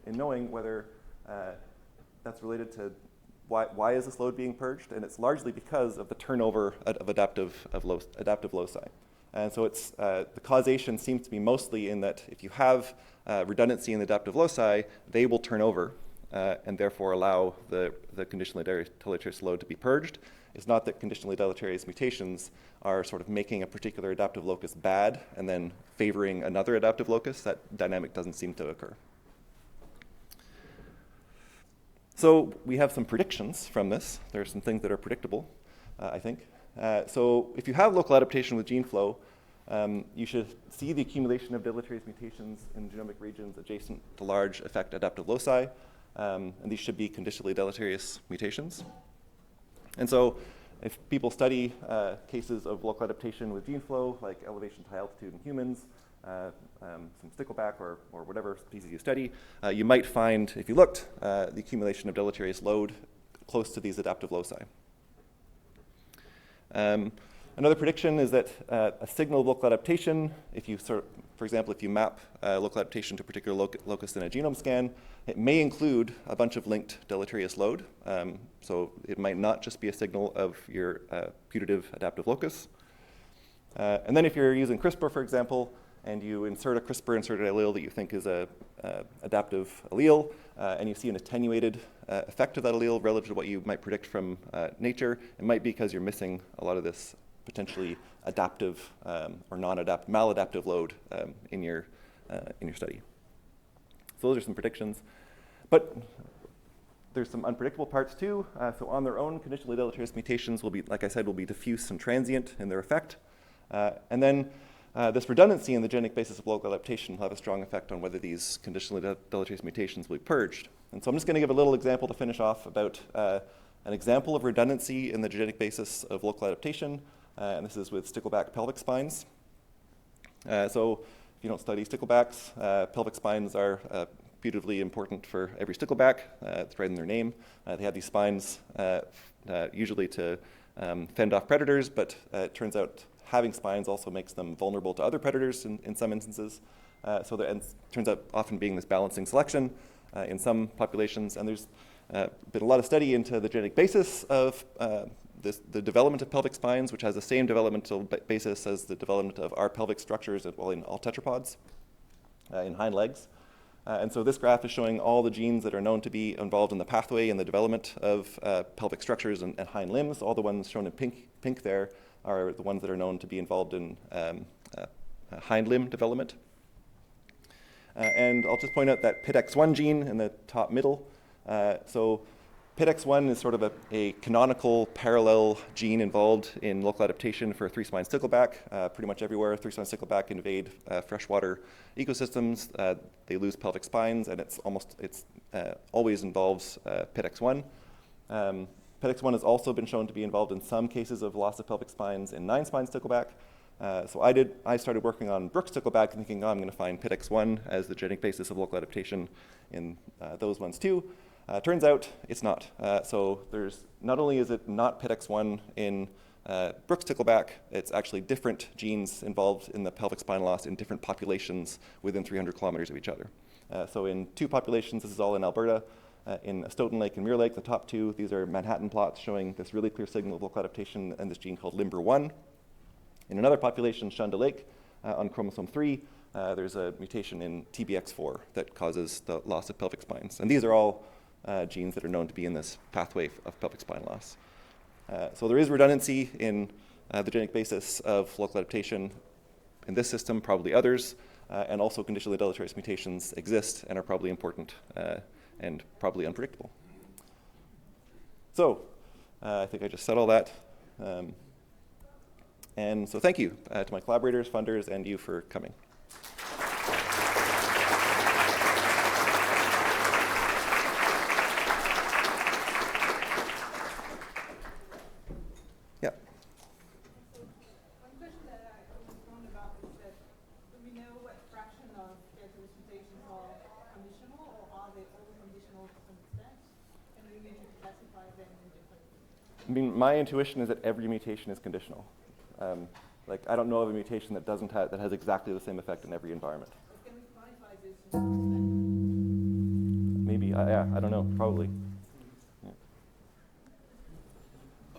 in knowing whether that's related to why is this load being purged? And it's largely because of the turnover of adaptive loci. And so it's the causation seems to be mostly in that if you have redundancy in the adaptive loci, they will turn over and therefore allow the conditionally deleterious load to be purged. It's not that conditionally deleterious mutations are sort of making a particular adaptive locus bad and then favoring another adaptive locus. That dynamic doesn't seem to occur. So we have some predictions from this. There are some things that are predictable, I think. So if you have local adaptation with gene flow, you should see the accumulation of deleterious mutations in genomic regions adjacent to large effect adaptive loci. And these should be conditionally deleterious mutations. And so if people study cases of local adaptation with gene flow, like elevation to high altitude in humans, some stickleback or whatever species you study, you might find, if you looked, the accumulation of deleterious load close to these adaptive loci. Another prediction is that a signal of local adaptation, if you for example, if you map local adaptation to a particular locus in a genome scan, it may include a bunch of linked deleterious load. So it might not just be a signal of your putative adaptive locus. And then if you're using CRISPR, for example, and you insert a CRISPR-inserted allele that you think is a adaptive allele, and you see an attenuated effect of that allele relative to what you might predict from nature, it might be because you're missing a lot of this potentially adaptive or maladaptive load in your study. So those are some predictions. But there's some unpredictable parts too. So on their own, conditionally deleterious mutations will be, like I said, will be diffuse and transient in their effect. And then this redundancy in the genetic basis of local adaptation will have a strong effect on whether these conditionally deleterious mutations will be purged. And so I'm just going to give a little example to finish off about an example of redundancy in the genetic basis of local adaptation. And this is with stickleback pelvic spines. So if you don't study sticklebacks, pelvic spines are beautifully important for every stickleback. It's right in their name. They have these spines usually to fend off predators, but it turns out having spines also makes them vulnerable to other predators in some instances. So there turns out often being this balancing selection in some populations. And there's been a lot of study into the genetic basis of the development of pelvic spines, which has the same developmental basis as the development of our pelvic structures in all tetrapods in hind legs. And so this graph is showing all the genes that are known to be involved in the pathway and the development of pelvic structures and hind limbs. All the ones shown in pink there are the ones that are known to be involved in hind limb development. And I'll just point out that pt.1 gene in the top middle. So pt.1 is sort of a canonical parallel gene involved in local adaptation for three-spine stickleback. Pretty much everywhere three-spine stickleback invade freshwater ecosystems, they lose pelvic spines, and it's always involves pt.1. pt.1 has also been shown to be involved in some cases of loss of pelvic spines in nine-spine stickleback. So I started working on Brooks stickleback, thinking, I'm going to find pt.1 as the genetic basis of local adaptation in those ones too. Turns out it's not. So there's not only is it not pt.1 in Brooks stickleback, it's actually different genes involved in the pelvic spine loss in different populations within 300 kilometers of each other. So in two populations, this is all in Alberta, in Stoughton Lake and Muir Lake, the top two, these are Manhattan plots showing this really clear signal of local adaptation and this gene called LIMBER1. In another population, Shunda Lake, on chromosome 3, there's a mutation in TBX4 that causes the loss of pelvic spines. And these are all genes that are known to be in this pathway of pelvic spine loss. So there is redundancy in the genetic basis of local adaptation in this system, probably others, and also conditionally deleterious mutations exist and are probably important and probably unpredictable. So I think I just said all that. And so thank you to my collaborators, funders, and you for coming. Yeah. One question that I was wondering about is that do we know what fraction of characteristic mutations are conditional, or are they all conditional to some extent? And do we need to classify them in different? I mean, my intuition is that every mutation is conditional. Like, I don't know of a mutation that that has exactly the same effect in every environment. But can we quantify this to some extent? Maybe, yeah, I don't know, probably. Yeah.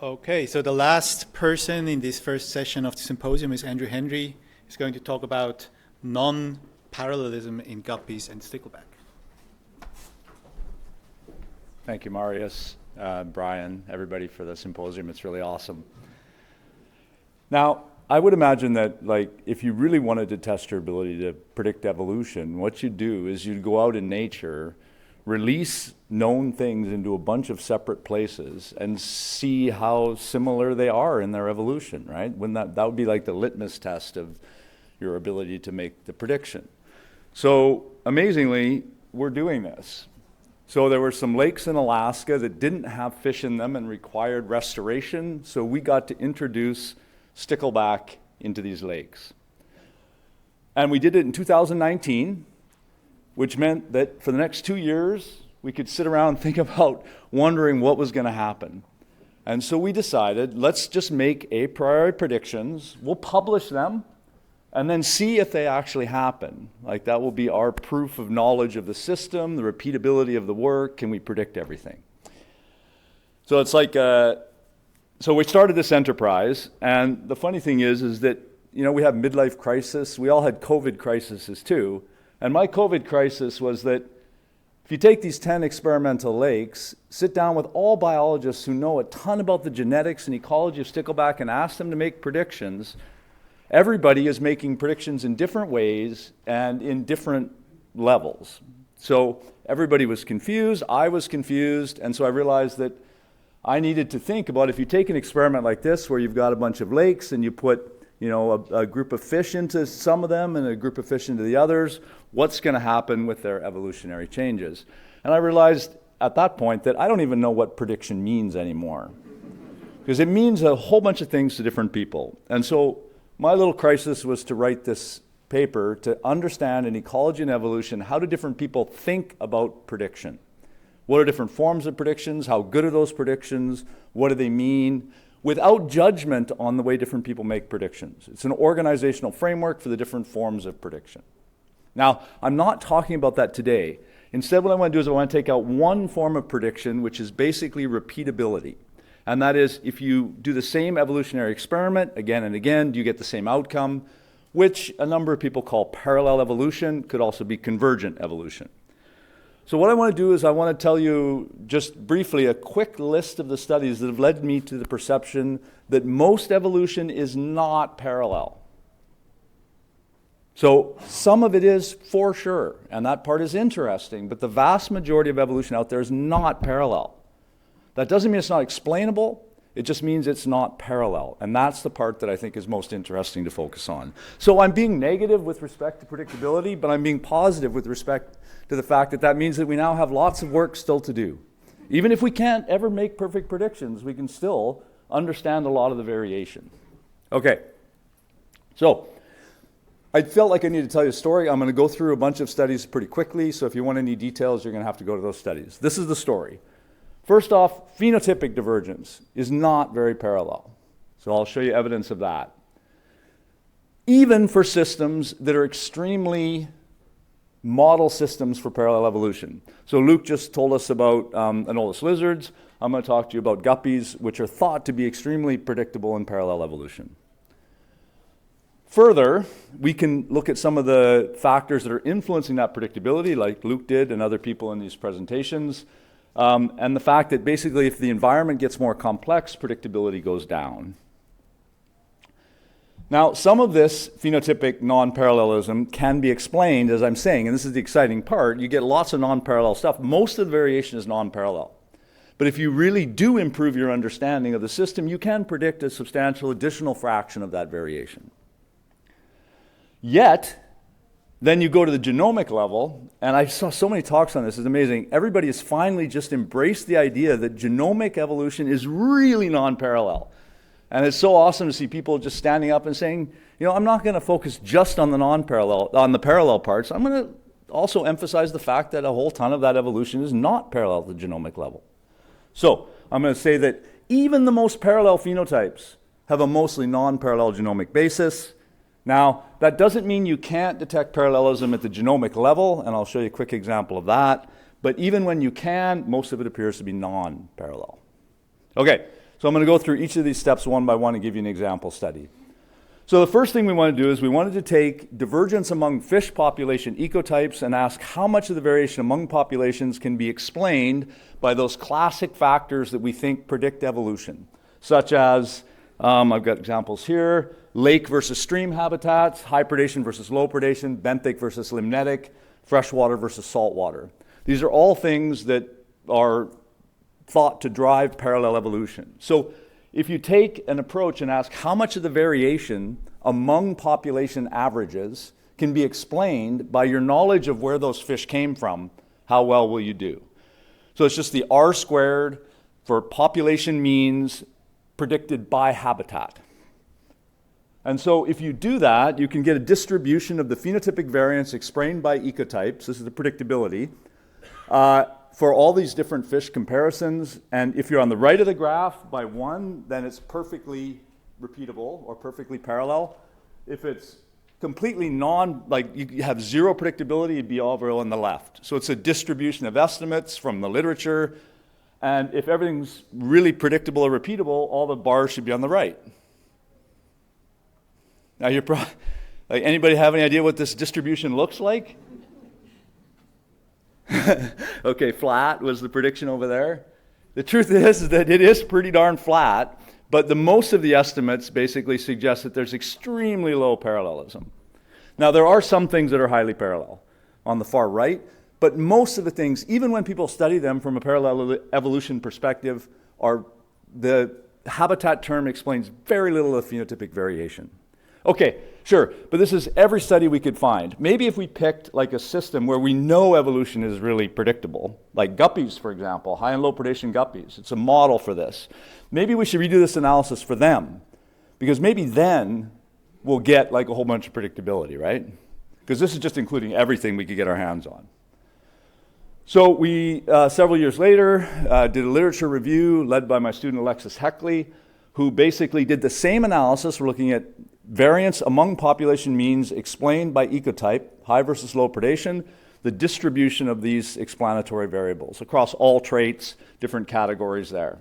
Okay, so the last person in this first session of the symposium is Andrew Hendry. He's going to talk about non-parallelism in guppies and stickleback. Thank you, Marius, Brian, everybody for the symposium. It's really awesome. Now, I would imagine that, like, if you really wanted to test your ability to predict evolution, what you'd do is you'd go out in nature, release known things into a bunch of separate places, and see how similar they are in their evolution, right? When that would be like the litmus test of your ability to make the prediction. So, amazingly, we're doing this. So there were some lakes in Alaska that didn't have fish in them and required restoration, so we got to introduce stickleback into these lakes. And we did it in 2019, which meant that for the next 2 years, we could sit around and think about wondering what was going to happen. And so we decided, let's just make a priori predictions, we'll publish them, and then see if they actually happen. Like, that will be our proof of knowledge of the system, the repeatability of the work, can we predict everything? So it's like, so we started this enterprise, and the funny thing is that we have midlife crisis. We all had COVID crises too. And my COVID crisis was that if you take these 10 experimental lakes, sit down with all biologists who know a ton about the genetics and ecology of stickleback and ask them to make predictions, everybody is making predictions in different ways and in different levels. So everybody was confused, I was confused, and so I realized that I needed to think about, if you take an experiment like this where you've got a bunch of lakes and you put a group of fish into some of them and a group of fish into the others, what's going to happen with their evolutionary changes? And I realized at that point that I don't even know what prediction means anymore, because it means a whole bunch of things to different people. And so my little crisis was to write this paper to understand in ecology and evolution, how do different people think about prediction? What are different forms of predictions? How good are those predictions? What do they mean? Without judgment on the way different people make predictions. It's an organizational framework for the different forms of prediction. Now, I'm not talking about that today. Instead, what I want to do is I want to take out one form of prediction, which is basically repeatability. And that is, if you do the same evolutionary experiment again and again, do you get the same outcome, which a number of people call parallel evolution, could also be convergent evolution. So what I want to do is I want to tell you just briefly a quick list of the studies that have led me to the perception that most evolution is not parallel. So some of it is for sure, and that part is interesting, but the vast majority of evolution out there is not parallel. That doesn't mean it's not explainable, it just means it's not parallel, and that's the part that I think is most interesting to focus on. So I'm being negative with respect to predictability, but I'm being positive with respect to the fact that that means that we now have lots of work still to do. Even if we can't ever make perfect predictions, we can still understand a lot of the variation. Okay, so I felt like I need to tell you a story. I'm going to go through a bunch of studies pretty quickly, so if you want any details, you're going to have to go to those studies. This is the story. First off, phenotypic divergence is not very parallel. So I'll show you evidence of that. Even for systems that are extremely model systems for parallel evolution. So Luke just told us about anolis lizards. I'm going to talk to you about guppies, which are thought to be extremely predictable in parallel evolution. Further, we can look at some of the factors that are influencing that predictability, like Luke did and other people in these presentations, and the fact that basically if the environment gets more complex, predictability goes down. Now, some of this phenotypic non-parallelism can be explained, as I'm saying, and this is the exciting part. You get lots of non-parallel stuff. Most of the variation is non-parallel. But if you really do improve your understanding of the system, you can predict a substantial additional fraction of that variation. Yet, then you go to the genomic level, and I saw so many talks on this, it's amazing. Everybody has finally just embraced the idea that genomic evolution is really non-parallel. And it's so awesome to see people just standing up and saying, I'm not going to focus just on the parallel parts. I'm going to also emphasize the fact that a whole ton of that evolution is not parallel at the genomic level. So I'm going to say that even the most parallel phenotypes have a mostly non-parallel genomic basis. Now, that doesn't mean you can't detect parallelism at the genomic level, and I'll show you a quick example of that. But even when you can, most of it appears to be non-parallel. Okay. So I'm going to go through each of these steps one by one and give you an example study. So the first thing we want to do is we wanted to take divergence among fish population ecotypes and ask how much of the variation among populations can be explained by those classic factors that we think predict evolution, such as, I've got examples here, lake versus stream habitats, high predation versus low predation, benthic versus limnetic, freshwater versus saltwater. These are all things that are thought to drive parallel evolution. So if you take an approach and ask how much of the variation among population averages can be explained by your knowledge of where those fish came from, how well will you do? So it's just the R squared for population means predicted by habitat. And so if you do that, you can get a distribution of the phenotypic variance explained by ecotypes. This is the predictability. For all these different fish comparisons, and if you're on the right of the graph by 1, then it's perfectly repeatable or perfectly parallel. If it's completely you have zero predictability, it'd be over on the left. So it's a distribution of estimates from the literature, and if everything's really predictable or repeatable, all the bars should be on the right. Now you're like, anybody have any idea what this distribution looks like? Okay, flat was the prediction over there. The truth is that it is pretty darn flat, but the most of the estimates basically suggest that there's extremely low parallelism. Now there are some things that are highly parallel on the far right, but most of the things, even when people study them from a parallel evolution perspective, are the habitat term explains very little of phenotypic variation. Okay, sure, but this is every study we could find. Maybe if we picked like a system where we know evolution is really predictable, like guppies, for example, high and low predation guppies. It's a model for this. Maybe we should redo this analysis for them, because maybe then we'll get like a whole bunch of predictability, right? Because this is just including everything we could get our hands on. So we, several years later, did a literature review led by my student Alexis Heckley, who basically did the same analysis. We're looking at variance among population means explained by ecotype, high versus low predation, the distribution of these explanatory variables across all traits, different categories there.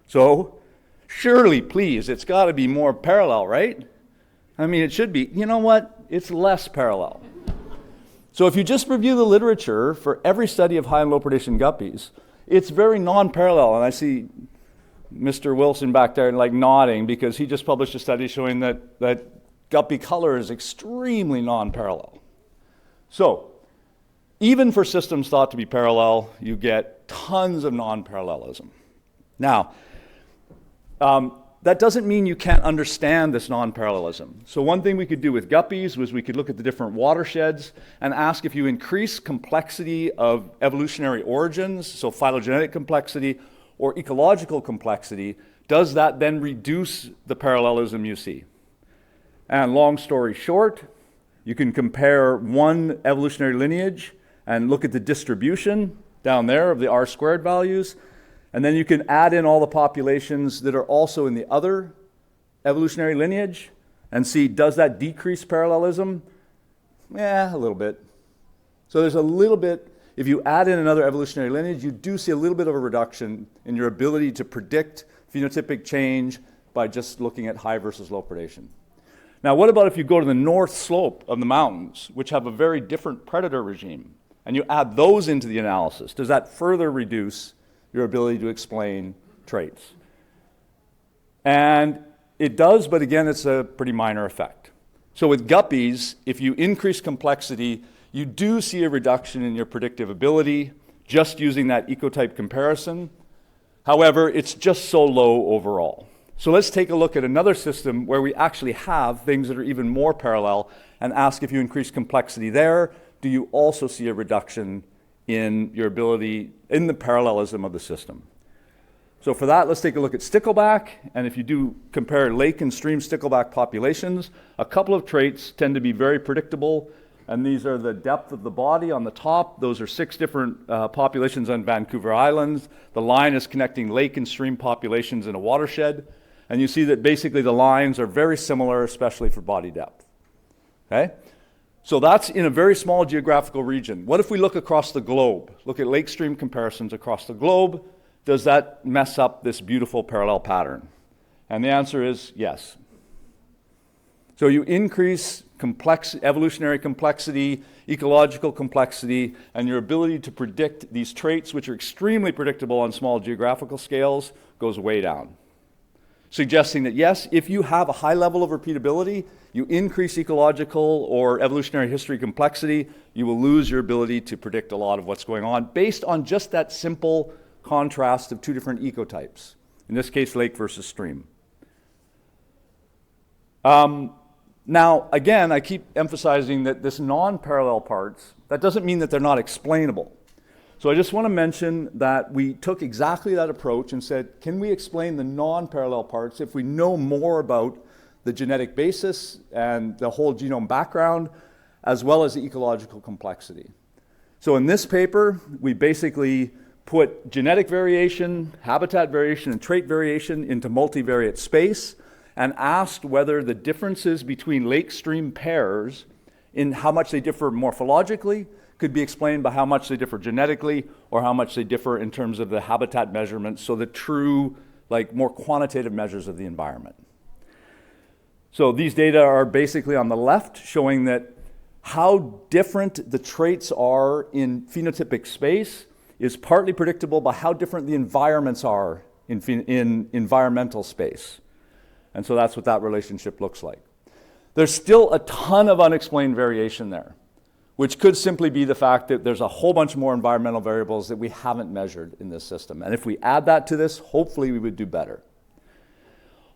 So surely, please, it's got to be more parallel, right? I mean, it should be. You know what? It's less parallel. So if you just review the literature for every study of high and low predation guppies, it's very non-parallel. And I see Mr. Wilson back there like nodding because he just published a study showing that guppy color is extremely non-parallel. So even for systems thought to be parallel, you get tons of non-parallelism. Now, that doesn't mean you can't understand this non-parallelism. So one thing we could do with guppies was we could look at the different watersheds and ask if you increase complexity of evolutionary origins, so phylogenetic complexity, or ecological complexity, does that then reduce the parallelism you see? And long story short, you can compare one evolutionary lineage and look at the distribution down there of the R² values, and then you can add in all the populations that are also in the other evolutionary lineage and see, does that decrease parallelism? Yeah, a little bit. So there's a little bit. If you add in another evolutionary lineage, you do see a little bit of a reduction in your ability to predict phenotypic change by just looking at high versus low predation. Now, what about if you go to the north slope of the mountains, which have a very different predator regime, and you add those into the analysis? Does that further reduce your ability to explain traits? And it does, but again, it's a pretty minor effect. So with guppies, if you increase complexity, you do see a reduction in your predictive ability just using that ecotype comparison. However, it's just so low overall. So let's take a look at another system where we actually have things that are even more parallel and ask if you increase complexity there, do you also see a reduction in your ability, in the parallelism of the system? So for that, let's take a look at stickleback. And if you do compare lake and stream stickleback populations, a couple of traits tend to be very predictable. And these are the depth of the body on the top. Those are 6 different populations on Vancouver Island. The line is connecting lake and stream populations in a watershed. And you see that basically the lines are very similar, especially for body depth. Okay? So that's in a very small geographical region. What if we look across the globe? Look at lake stream comparisons across the globe. Does that mess up this beautiful parallel pattern? And the answer is yes. So you increase evolutionary complexity, ecological complexity, and your ability to predict these traits, which are extremely predictable on small geographical scales, goes way down. Suggesting that yes, if you have a high level of repeatability, you increase ecological or evolutionary history complexity, you will lose your ability to predict a lot of what's going on based on just that simple contrast of 2 different ecotypes. In this case, lake versus stream. Now, again, I keep emphasizing that this non-parallel parts, that doesn't mean that they're not explainable. So I just want to mention that we took exactly that approach and said, can we explain the non-parallel parts if we know more about the genetic basis and the whole genome background, as well as the ecological complexity? So in this paper, we basically put genetic variation, habitat variation, and trait variation into multivariate space, and asked whether the differences between lake-stream pairs in how much they differ morphologically could be explained by how much they differ genetically or how much they differ in terms of the habitat measurements, so the true, like, more quantitative measures of the environment. So these data are basically on the left, showing that how different the traits are in phenotypic space is partly predictable by how different the environments are in environmental space. And so that's what that relationship looks like. There's still a ton of unexplained variation there, which could simply be the fact that there's a whole bunch more environmental variables that we haven't measured in this system. And if we add that to this, hopefully we would do better.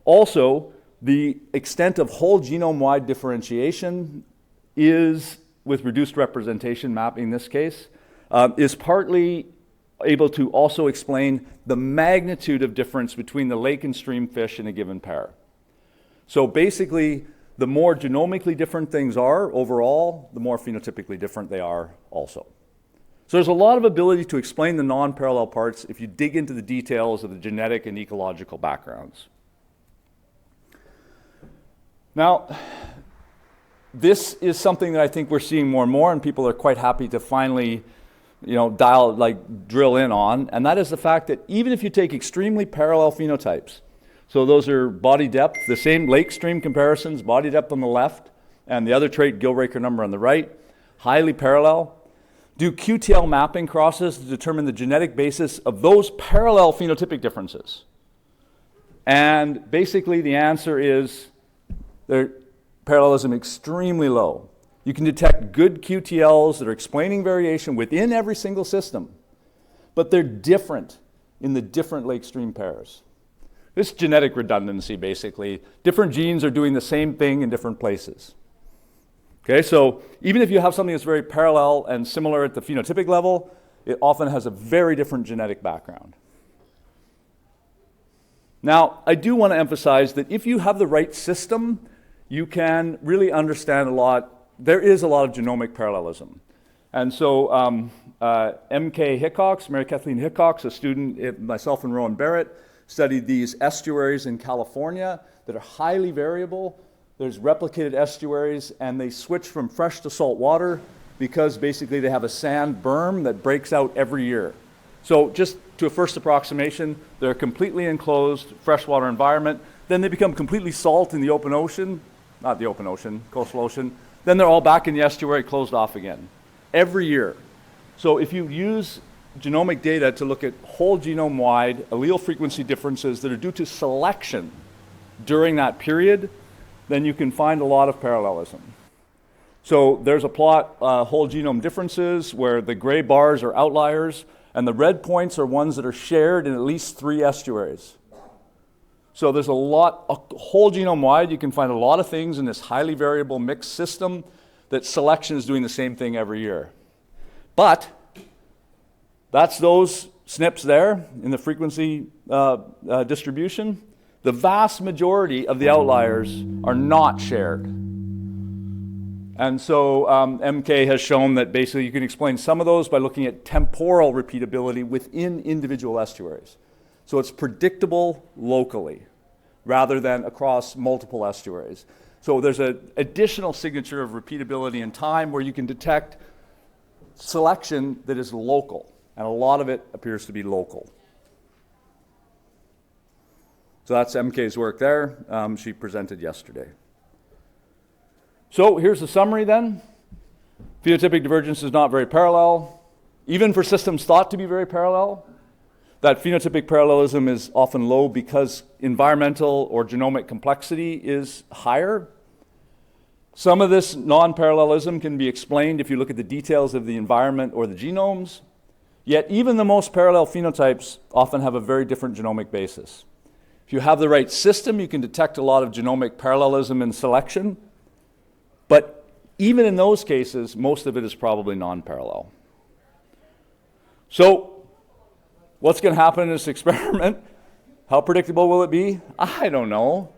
Also, the extent of whole genome-wide differentiation is, with reduced representation mapping in this case, is partly able to also explain the magnitude of difference between the lake and stream fish in a given pair. So basically, the more genomically different things are overall, the more phenotypically different they are also. So there's a lot of ability to explain the non-parallel parts if you dig into the details of the genetic and ecological backgrounds. Now, this is something that I think we're seeing more and more, and people are quite happy to finally, drill in on, and that is the fact that even if you take extremely parallel phenotypes, so those are body depth, the same lake stream comparisons, body depth on the left, and the other trait, Gilraker number on the right, highly parallel. Do QTL mapping crosses to determine the genetic basis of those parallel phenotypic differences. And basically the answer is their parallelism extremely low. You can detect good QTLs that are explaining variation within every single system, but they're different in the different lake stream pairs. This genetic redundancy, basically. Different genes are doing the same thing in different places. Okay, so even if you have something that's very parallel and similar at the phenotypic level, it often has a very different genetic background. Now, I do want to emphasize that if you have the right system, you can really understand a lot. There is a lot of genomic parallelism. And so M.K. Hickox, Mary Kathleen Hickox, a student, myself and Rowan Barrett, studied these estuaries in California that are highly variable. There's replicated estuaries, and they switch from fresh to salt water because basically they have a sand berm that breaks out every year. So just to a first approximation, they're a completely enclosed freshwater environment. Then they become completely salt in the open ocean, not the open ocean, coastal ocean. Then they're all back in the estuary, closed off again, every year. So if you use genomic data to look at whole genome-wide allele frequency differences that are due to selection during that period, then you can find a lot of parallelism. So there's a plot, whole genome differences, where the gray bars are outliers, and the red points are ones that are shared in at least 3 estuaries. So there's a lot, whole genome-wide, you can find a lot of things in this highly variable mixed system that selection is doing the same thing every year. But that's those SNPs there in the frequency distribution. The vast majority of the outliers are not shared. And so MK has shown that basically you can explain some of those by looking at temporal repeatability within individual estuaries. So it's predictable locally rather than across multiple estuaries. So there's an additional signature of repeatability in time where you can detect selection that is local. And a lot of it appears to be local. So that's MK's work there. She presented yesterday. So here's the summary then. Phenotypic divergence is not very parallel, even for systems thought to be very parallel. That phenotypic parallelism is often low because environmental or genomic complexity is higher. Some of this non-parallelism can be explained if you look at the details of the environment or the genomes. Yet even the most parallel phenotypes often have a very different genomic basis. If you have the right system, you can detect a lot of genomic parallelism in selection. But even in those cases, most of it is probably non-parallel. So what's going to happen in this experiment? How predictable will it be? I don't know.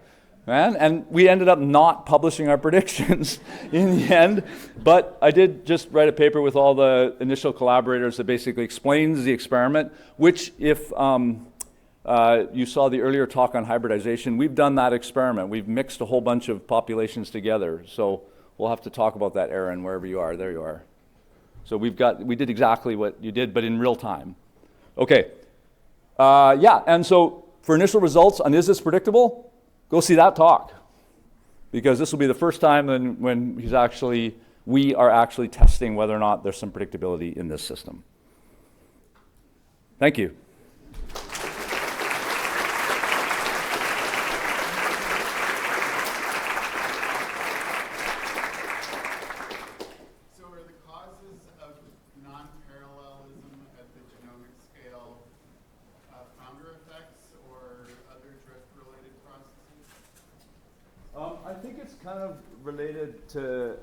Man. And we ended up not publishing our predictions in the end, but I did just write a paper with all the initial collaborators that basically explains the experiment, which if you saw the earlier talk on hybridization, we've done that experiment. We've mixed a whole bunch of populations together. So we'll have to talk about that, Eryn, wherever you are. There you are. So we did exactly what you did, but in real time. Okay. And so for initial results on is this predictable? Go see that talk. because this will be the first time when we are actually testing whether or not there's some predictability in this system. Thank you. So are the causes of non-parallelism at the genomic scale founder effects or other drift-related processes? I think it's kind of related to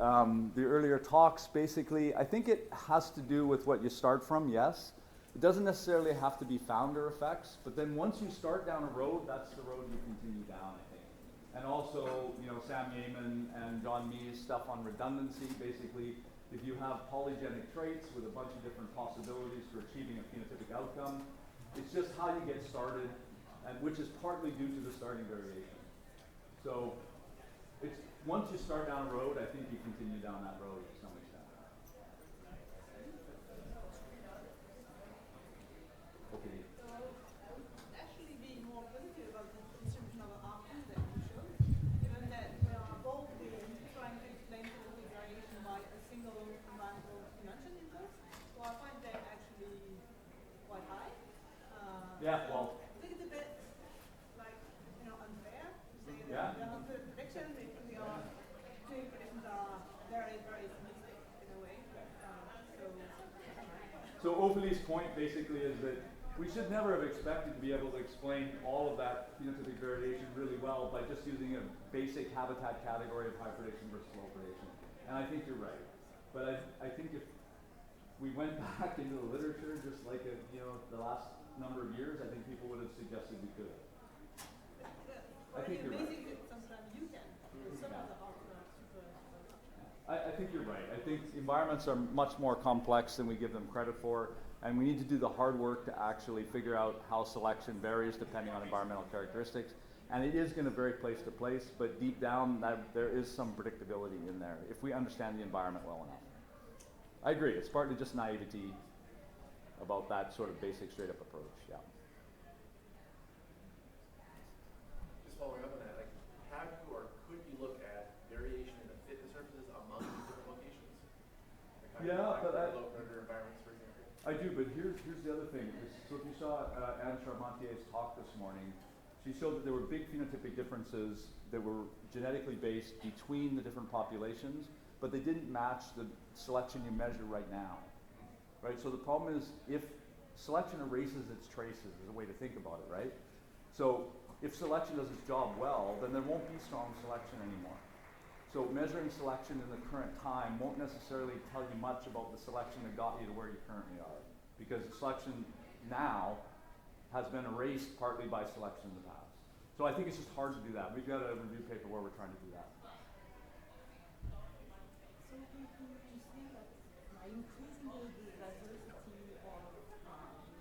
the earlier talks, basically. I think it has to do with what you start from, yes. It doesn't necessarily have to be founder effects, but then once you start down a road, that's the road you continue down, I think. And also, Sam Yeaman and Jon Mee's stuff on redundancy, basically, if you have polygenic traits with a bunch of different possibilities for achieving a phenotypic outcome, it's just how you get started, and which is partly due to the starting variation. So once you start down a road, I think you continue down that road to some extent. Okay. So I would actually be more positive about the distribution of outcomes that you showed, given that we are both trying to explain genetic variation by a single environmental dimension input. So I find that actually quite high. Yeah, well. I think it's a bit unfair to say that Yeah. we have good predictions if we are doing predictions are very, very simplistic in a way. So Ophelie's point basically is that we should never have expected to be able to explain all of that phenotypic variation really well by just using a basic habitat category of high prediction versus low prediction. And I think you're right. But I think if we went back into the literature just like the last number of years, I think people would have suggested we could. I think you're right. Sometimes you can. Some of the are super. I think you're right. I think environments are much more complex than we give them credit for, and we need to do the hard work to actually figure out how selection varies depending on environmental characteristics. And it is going to vary place to place, but deep down there is some predictability in there if we understand the environment well enough. I agree. It's partly just naivety about that sort of basic straight up approach. Yeah. Just following up on that, like, have you or could you look at variation in the fitness surfaces among these different locations? Like Yeah, but low predator environments, for example. I do, but here's the other thing. So if you saw Anne Charpentier's talk this morning, she showed that there were big phenotypic differences that were genetically based between the different populations, but they didn't match the selection you measure right now. Right? So the problem is if selection erases its traces is a way to think about it, right? So if selection does its job well, then there won't be strong selection anymore. So measuring selection in the current time won't necessarily tell you much about the selection that got you to where you currently are, because the selection now has been erased partly by selection in the past. So I think it's just hard to do that. We've got a review paper where we're trying to do that. So do you see that by increasing the diversity of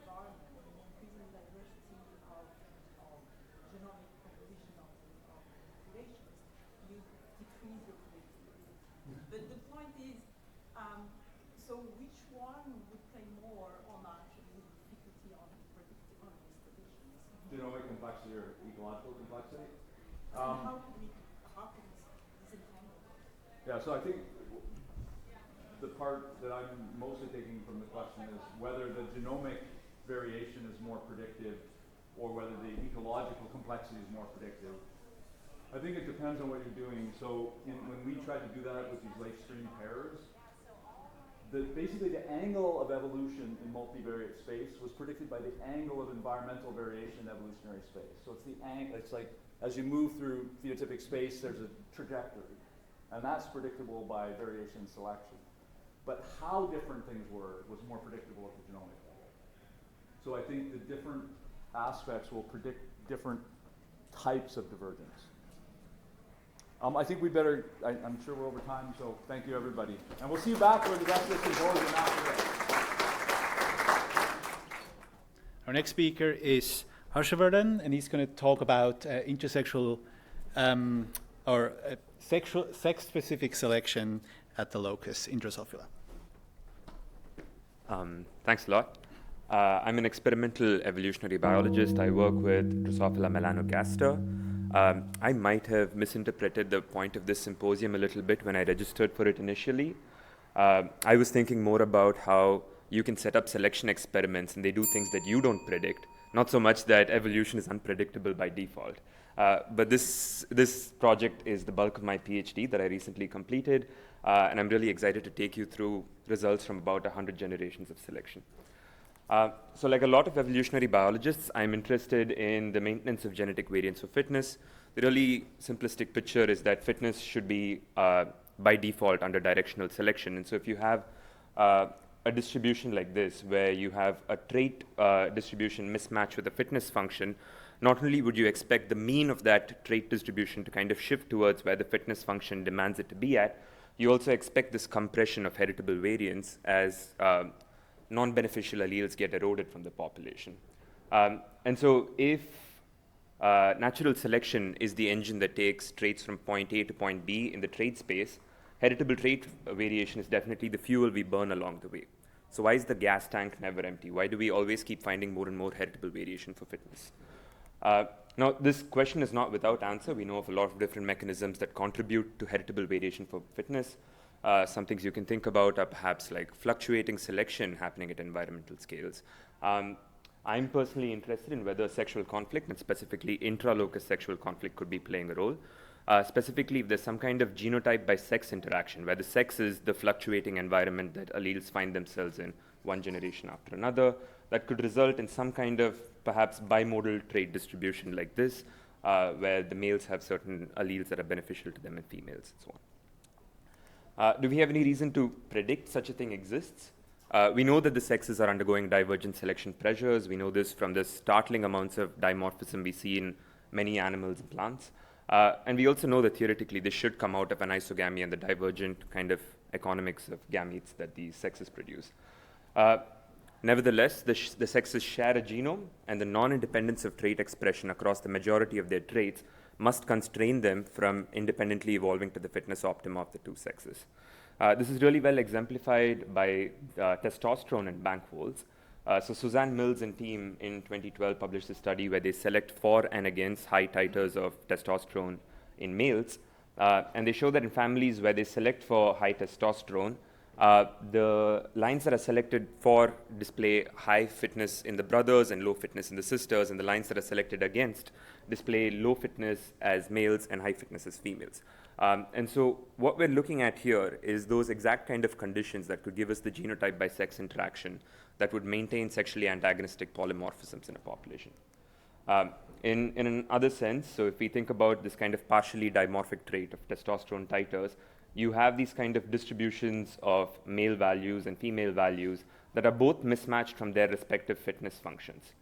environment and increasing the diversity of genomic composition of populations, you decrease the predictability? But the point is, so which one would play more on actually the difficulty on predicting on these predictions? Genomic complexity or ecological complexity? How can we disentangle that? Yeah, so I think the part that I'm mostly taking from the question is whether the genomic variation is more predictive or whether the ecological complexity is more predictive. I think it depends on what you're doing. So when we tried to do that with these lake stream pairs, basically the angle of evolution in multivariate space was predicted by the angle of environmental variation in evolutionary space. So it's the angle, it's like as you move through phenotypic space, there's a trajectory. And that's predictable by variation in selection. But how different things were was more predictable at the genomic level. So I think the different aspects will predict different types of divergence. I think we better, I'm sure we're over time, so thank you everybody. And we'll see you back for the rest of the symposium after this. Our next speaker is Harshavardhan, and he's going to talk about intersexual sex-specific selection at the locus in Drosophila. Thanks a lot. I'm an experimental evolutionary biologist. I work with Drosophila melanogaster. I might have misinterpreted the point of this symposium a little bit when I registered for it initially. I was thinking more about how you can set up selection experiments and they do things that you don't predict, not so much that evolution is unpredictable by default. But this project is the bulk of my PhD that I recently completed, and I'm really excited to take you through results from about 100 generations of selection. So like a lot of evolutionary biologists, I'm interested in the maintenance of genetic variance for fitness. The really simplistic picture is that fitness should be by default under directional selection. And so if you have a distribution like this, where you have a trait distribution mismatch with a fitness function, not only would you expect the mean of that trait distribution to kind of shift towards where the fitness function demands it to be at, you also expect this compression of heritable variance as non-beneficial alleles get eroded from the population. And so if natural selection is the engine that takes traits from point A to point B in the trait space, heritable trait variation is definitely the fuel we burn along the way. So why is the gas tank never empty? Why do we always keep finding more and more heritable variation for fitness? Now, this question is not without answer. We know of a lot of different mechanisms that contribute to heritable variation for fitness. Some things you can think about are perhaps like fluctuating selection happening at environmental scales. I'm personally interested in whether sexual conflict, and specifically intra-locus sexual conflict, could be playing a role. Specifically, if there's some kind of genotype by sex interaction, where the sex is the fluctuating environment that alleles find themselves in one generation after another, that could result in some kind of perhaps bimodal trait distribution like this, where the males have certain alleles that are beneficial to them and females and so on. Do we have any reason to predict such a thing exists? We know that the sexes are undergoing divergent selection pressures. We know this from the startling amounts of dimorphism we see in many animals and plants. And we also know that theoretically this should come out of anisogamy and the divergent kind of economics of gametes that these sexes produce. Nevertheless, the sexes share a genome, and the non-independence of trait expression across the majority of their traits must constrain them from independently evolving to the fitness optima of the two sexes. This is really well exemplified by testosterone and bank holes. So Suzanne Mills and team in 2012 published a study where they select for and against high titers of testosterone in males. And they show that in families where they select for high testosterone, the lines that are selected for display high fitness in the brothers and low fitness in the sisters, and the lines that are selected against display low fitness as males and high fitness as females. And so what we're looking at here is those exact kind of conditions that could give us the genotype by sex interaction that would maintain sexually antagonistic polymorphisms in a population. In another sense, so if we think about this kind of partially dimorphic trait of testosterone titers, you have these kind of distributions of male values and female values that are both mismatched from their respective fitness functions.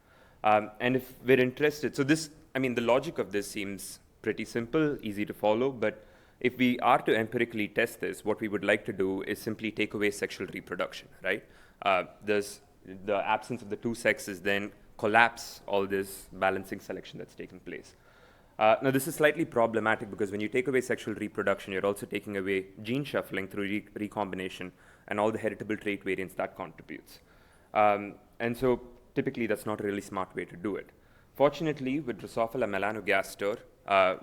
And if we're interested, so this, I mean, the logic of this seems pretty simple, easy to follow, but if we are to empirically test this, what we would like to do is simply take away sexual reproduction, right? There's the absence of the two sexes then collapse all this balancing selection that's taking place. Now, this is slightly problematic because when you take away sexual reproduction, you're also taking away gene shuffling through recombination and all the heritable trait variants that contributes. And so typically that's not a really smart way to do it. Fortunately, with Drosophila melanogaster,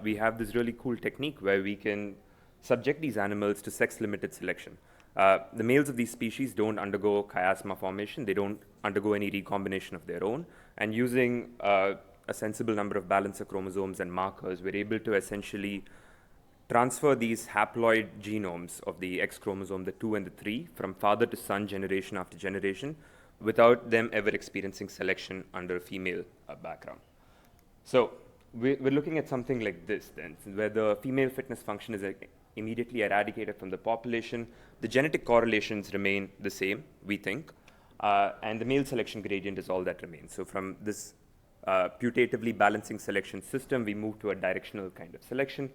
we have this really cool technique where we can subject these animals to sex-limited selection. The males of these species don't undergo chiasma formation. They don't undergo any recombination of their own. And using a sensible number of balancer chromosomes and markers, we're able to essentially transfer these haploid genomes of the X chromosome, the 2 and the 3, from father to son, generation after generation, without them ever experiencing selection under a female background. So we're looking at something like this then, where the female fitness function is immediately eradicated from the population. The genetic correlations remain the same, we think, and the male selection gradient is all that remains. So from this putatively balancing selection system, we move to a directional kind of selection.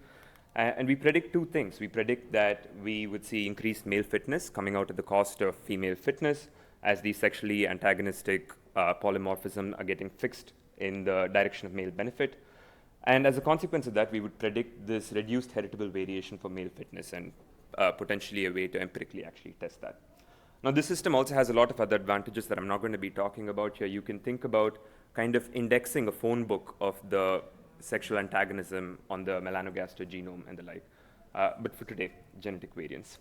And we predict two things. We predict that we would see increased male fitness coming out at the cost of female fitness as the sexually antagonistic polymorphism are getting fixed in the direction of male benefit. And as a consequence of that, we would predict this reduced heritable variation for male fitness and potentially a way to empirically actually test that. Now, this system also has a lot of other advantages that I'm not going to be talking about here. You can think about kind of indexing a phone book of the sexual antagonism on the melanogaster genome and the like. But for today, genetic variants.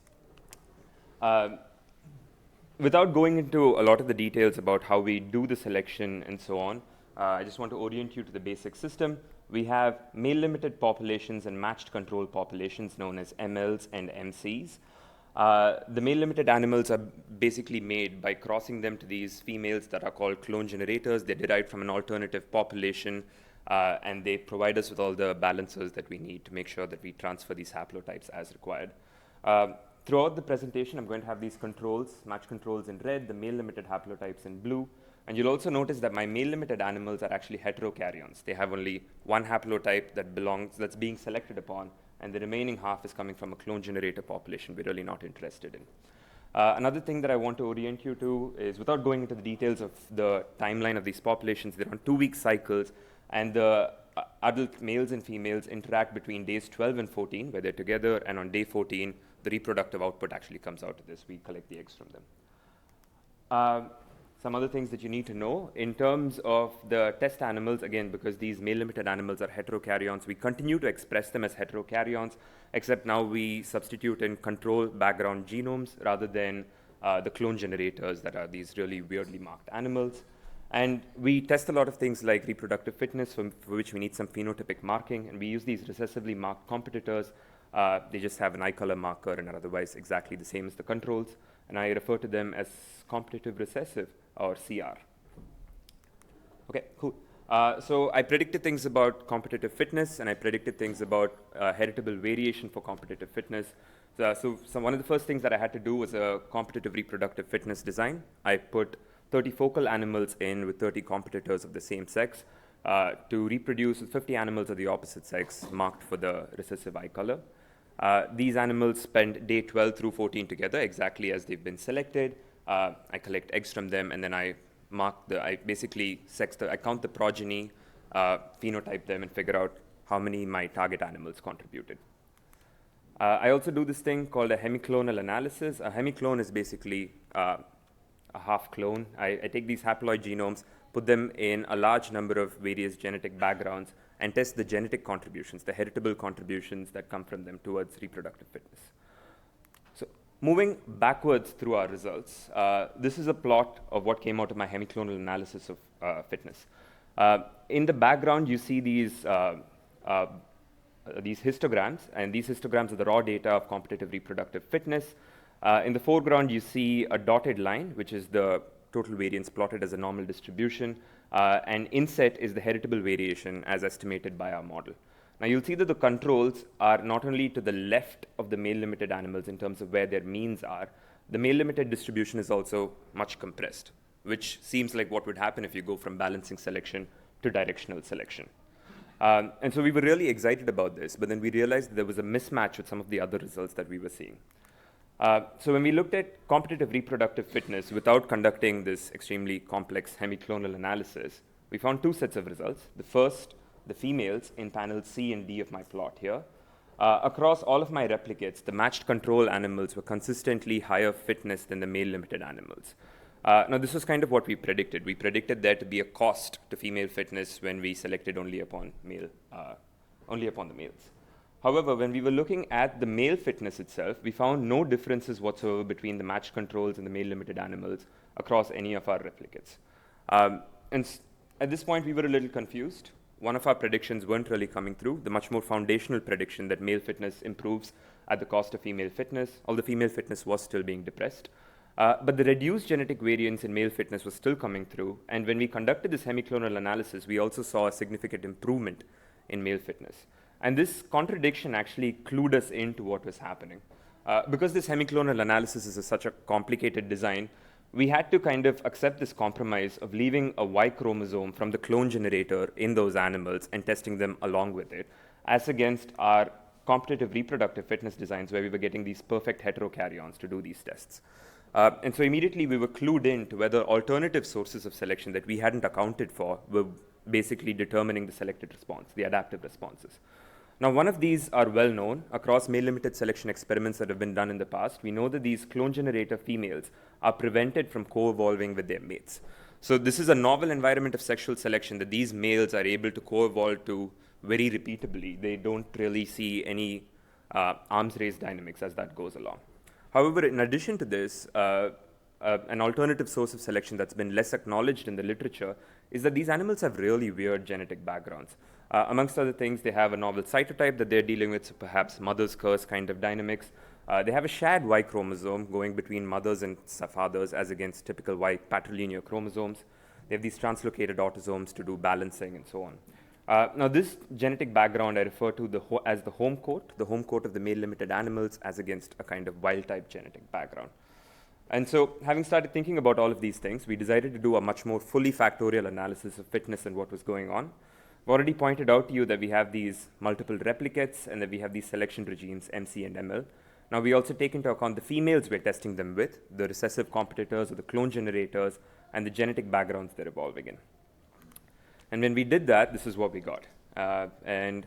Without going into a lot of the details about how we do the selection and so on, I just want to orient you to the basic system. We have male-limited populations and matched control populations known as MLs and MCs. The male-limited animals are basically made by crossing them to these females that are called clone generators. They're derived from an alternative population, and they provide us with all the balancers that we need to make sure that we transfer these haplotypes as required. Throughout the presentation, I'm going to have these controls, match controls in red, the male-limited haplotypes in blue, and you'll also notice that my male-limited animals are actually heterokaryons. They have only one haplotype that's being selected upon, and the remaining half is coming from a clone generator population we're really not interested in. Another thing that I want to orient you to is, without going into the details of the timeline of these populations, they're on 2-week cycles, and the adult males and females interact between days 12 and 14, where they're together, and on day 14, the reproductive output actually comes out of this. We collect the eggs from them. Some other things that you need to know in terms of the test animals, again, because these male-limited animals are heterokaryons, we continue to express them as heterokaryons, except now we substitute in control background genomes rather than the clone generators that are these really weirdly marked animals. And we test a lot of things like reproductive fitness, for which we need some phenotypic marking, and we use these recessively marked competitors. They just have an eye color marker and are otherwise exactly the same as the controls, and I refer to them as competitive recessive, or CR. Okay, cool. So I predicted things about competitive fitness, and I predicted things about heritable variation for competitive fitness. So one of the first things that I had to do was a competitive reproductive fitness design. I put 30 focal animals in with 30 competitors of the same sex to reproduce with 50 animals of the opposite sex marked for the recessive eye color. These animals spend day 12 through 14 together, exactly as they've been selected. I collect eggs from them, and then I count the progeny, phenotype them, and figure out how many my target animals contributed. I also do this thing called a hemiclonal analysis. A hemiclone is basically a half clone. I take these haploid genomes, put them in a large number of various genetic backgrounds, and test the genetic contributions, the heritable contributions that come from them towards reproductive fitness. So moving backwards through our results, this is a plot of what came out of my hemiclonal analysis of fitness. In the background, you see these histograms, and these histograms are the raw data of competitive reproductive fitness. In the foreground, you see a dotted line, which is the total variance plotted as a normal distribution, and inset is the heritable variation as estimated by our model. Now you'll see that the controls are not only to the left of the male-limited animals in terms of where their means are, the male-limited distribution is also much compressed, which seems like what would happen if you go from balancing selection to directional selection. And so we were really excited about this, but then we realized that there was a mismatch with some of the other results that we were seeing. So when we looked at competitive reproductive fitness without conducting this extremely complex hemiclonal analysis, we found two sets of results. The first, the females in panels C and D of my plot here. Across all of my replicates, the matched control animals were consistently higher fitness than the male-limited animals. Now this was kind of what we predicted. We predicted there to be a cost to female fitness when we selected only upon the males. However, when we were looking at the male fitness itself, we found no differences whatsoever between the matched controls and the male-limited animals across any of our replicates. And at this point, we were a little confused. One of our predictions weren't really coming through, the much more foundational prediction that male fitness improves at the cost of female fitness, although female fitness was still being depressed. But the reduced genetic variance in male fitness was still coming through, and when we conducted this hemiclonal analysis, we also saw a significant improvement in male fitness. And this contradiction actually clued us into what was happening. Because this hemiclonal analysis is such a complicated design, we had to kind of accept this compromise of leaving a Y chromosome from the clone generator in those animals and testing them along with it, as against our competitive reproductive fitness designs where we were getting these perfect heterokaryons to do these tests. And so immediately we were clued in to whether alternative sources of selection that we hadn't accounted for were basically determining the selected response, the adaptive responses. Now, one of these are well known across male-limited selection experiments that have been done in the past. We know that these clone generator females are prevented from co-evolving with their mates. So this is a novel environment of sexual selection that these males are able to co-evolve to very repeatably. They don't really see any arms race dynamics as that goes along. However, in addition to this, an alternative source of selection that's been less acknowledged in the literature is that these animals have really weird genetic backgrounds. Amongst other things, they have a novel cytotype that they're dealing with, so perhaps mother's curse kind of dynamics. They have a shared Y chromosome going between mothers and fathers as against typical Y patrilinear chromosomes. They have these translocated autosomes to do balancing and so on. Now, this genetic background I refer to as the home coat of the male-limited animals as against a kind of wild-type genetic background. And so, having started thinking about all of these things, we decided to do a much more fully factorial analysis of fitness and what was going on. I've already pointed out to you that we have these multiple replicates and that we have these selection regimes, MC and ML. Now, we also take into account the females we're testing them with, the recessive competitors or the clone generators, and the genetic backgrounds they're evolving in. And when we did that, this is what we got. And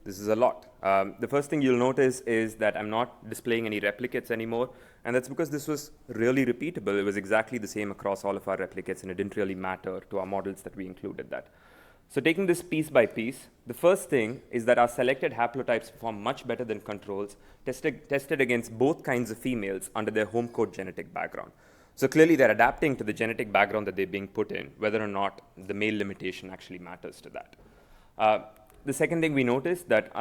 this is a lot. The first thing you'll notice is that I'm not displaying any replicates anymore, and that's because this was really repeatable. It was exactly the same across all of our replicates, and it didn't really matter to our models that we included that. So taking this piece by piece, the first thing is that our selected haplotypes perform much better than controls tested against both kinds of females under their home coat genetic background. So clearly they're adapting to the genetic background that they're being put in, whether or not the male limitation actually matters to that. The second thing we noticed that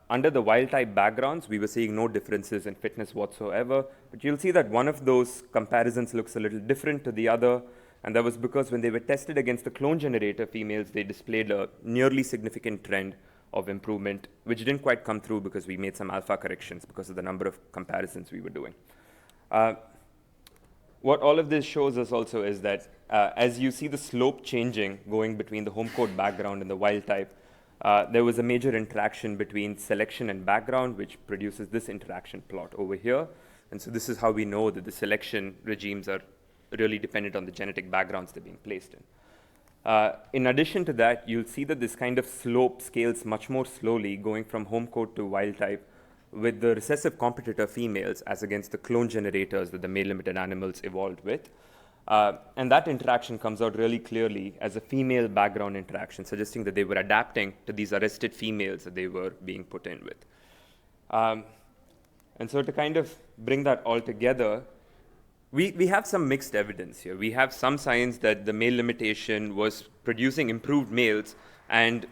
under the wild-type backgrounds, we were seeing no differences in fitness whatsoever, but you'll see that one of those comparisons looks a little different to the other, and that was because when they were tested against the clone generator females, they displayed a nearly significant trend of improvement, which didn't quite come through because we made some alpha corrections because of the number of comparisons we were doing. What all of this shows us also is that as you see the slope changing going between the home coat background and the wild type, there was a major interaction between selection and background, which produces this interaction plot over here. And so this is how we know that the selection regimes are really dependent on the genetic backgrounds they're being placed in. In addition to that, you'll see that this kind of slope scales much more slowly going from home coat to wild type with the recessive competitor females as against the clone generators that the male-limited animals evolved with. And that interaction comes out really clearly as a female background interaction, suggesting that they were adapting to these arrested females that they were being put in with. And so to kind of bring that all together, we have some mixed evidence here. We have some signs that the male limitation was producing improved males and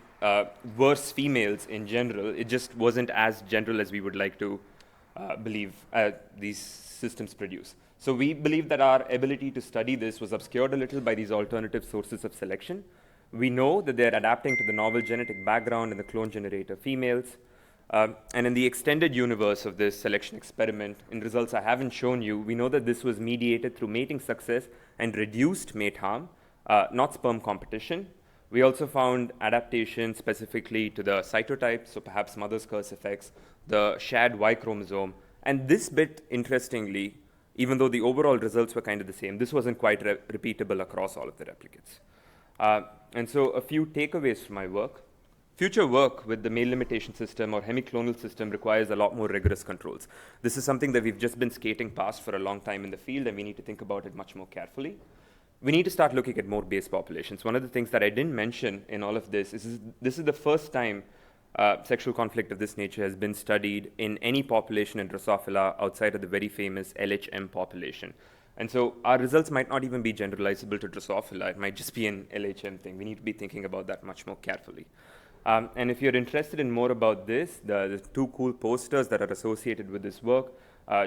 worse females in general. It just wasn't as general as we would like to believe these systems produce. So we believe that our ability to study this was obscured a little by these alternative sources of selection. We know that they're adapting to the novel genetic background in the clone generator females. And in the extended universe of this selection experiment, in results I haven't shown you, we know that this was mediated through mating success and reduced mate harm, not sperm competition. We also found adaptation specifically to the cytotype, so perhaps mother's curse effects, the shared Y chromosome. And this bit, interestingly, even though the overall results were kind of the same, this wasn't quite repeatable across all of the replicates. And so a few takeaways from my work. Future work with the male limitation system or hemiclonal system requires a lot more rigorous controls. This is something that we've just been skating past for a long time in the field, and we need to think about it much more carefully. We need to start looking at more base populations. One of the things that I didn't mention in all of this is this is the first time sexual conflict of this nature has been studied in any population in Drosophila outside of the very famous LHM population. And so our results might not even be generalizable to Drosophila. It might just be an LHM thing. We need to be thinking about that much more carefully. And if you're interested in more about this, the two cool posters that are associated with this work,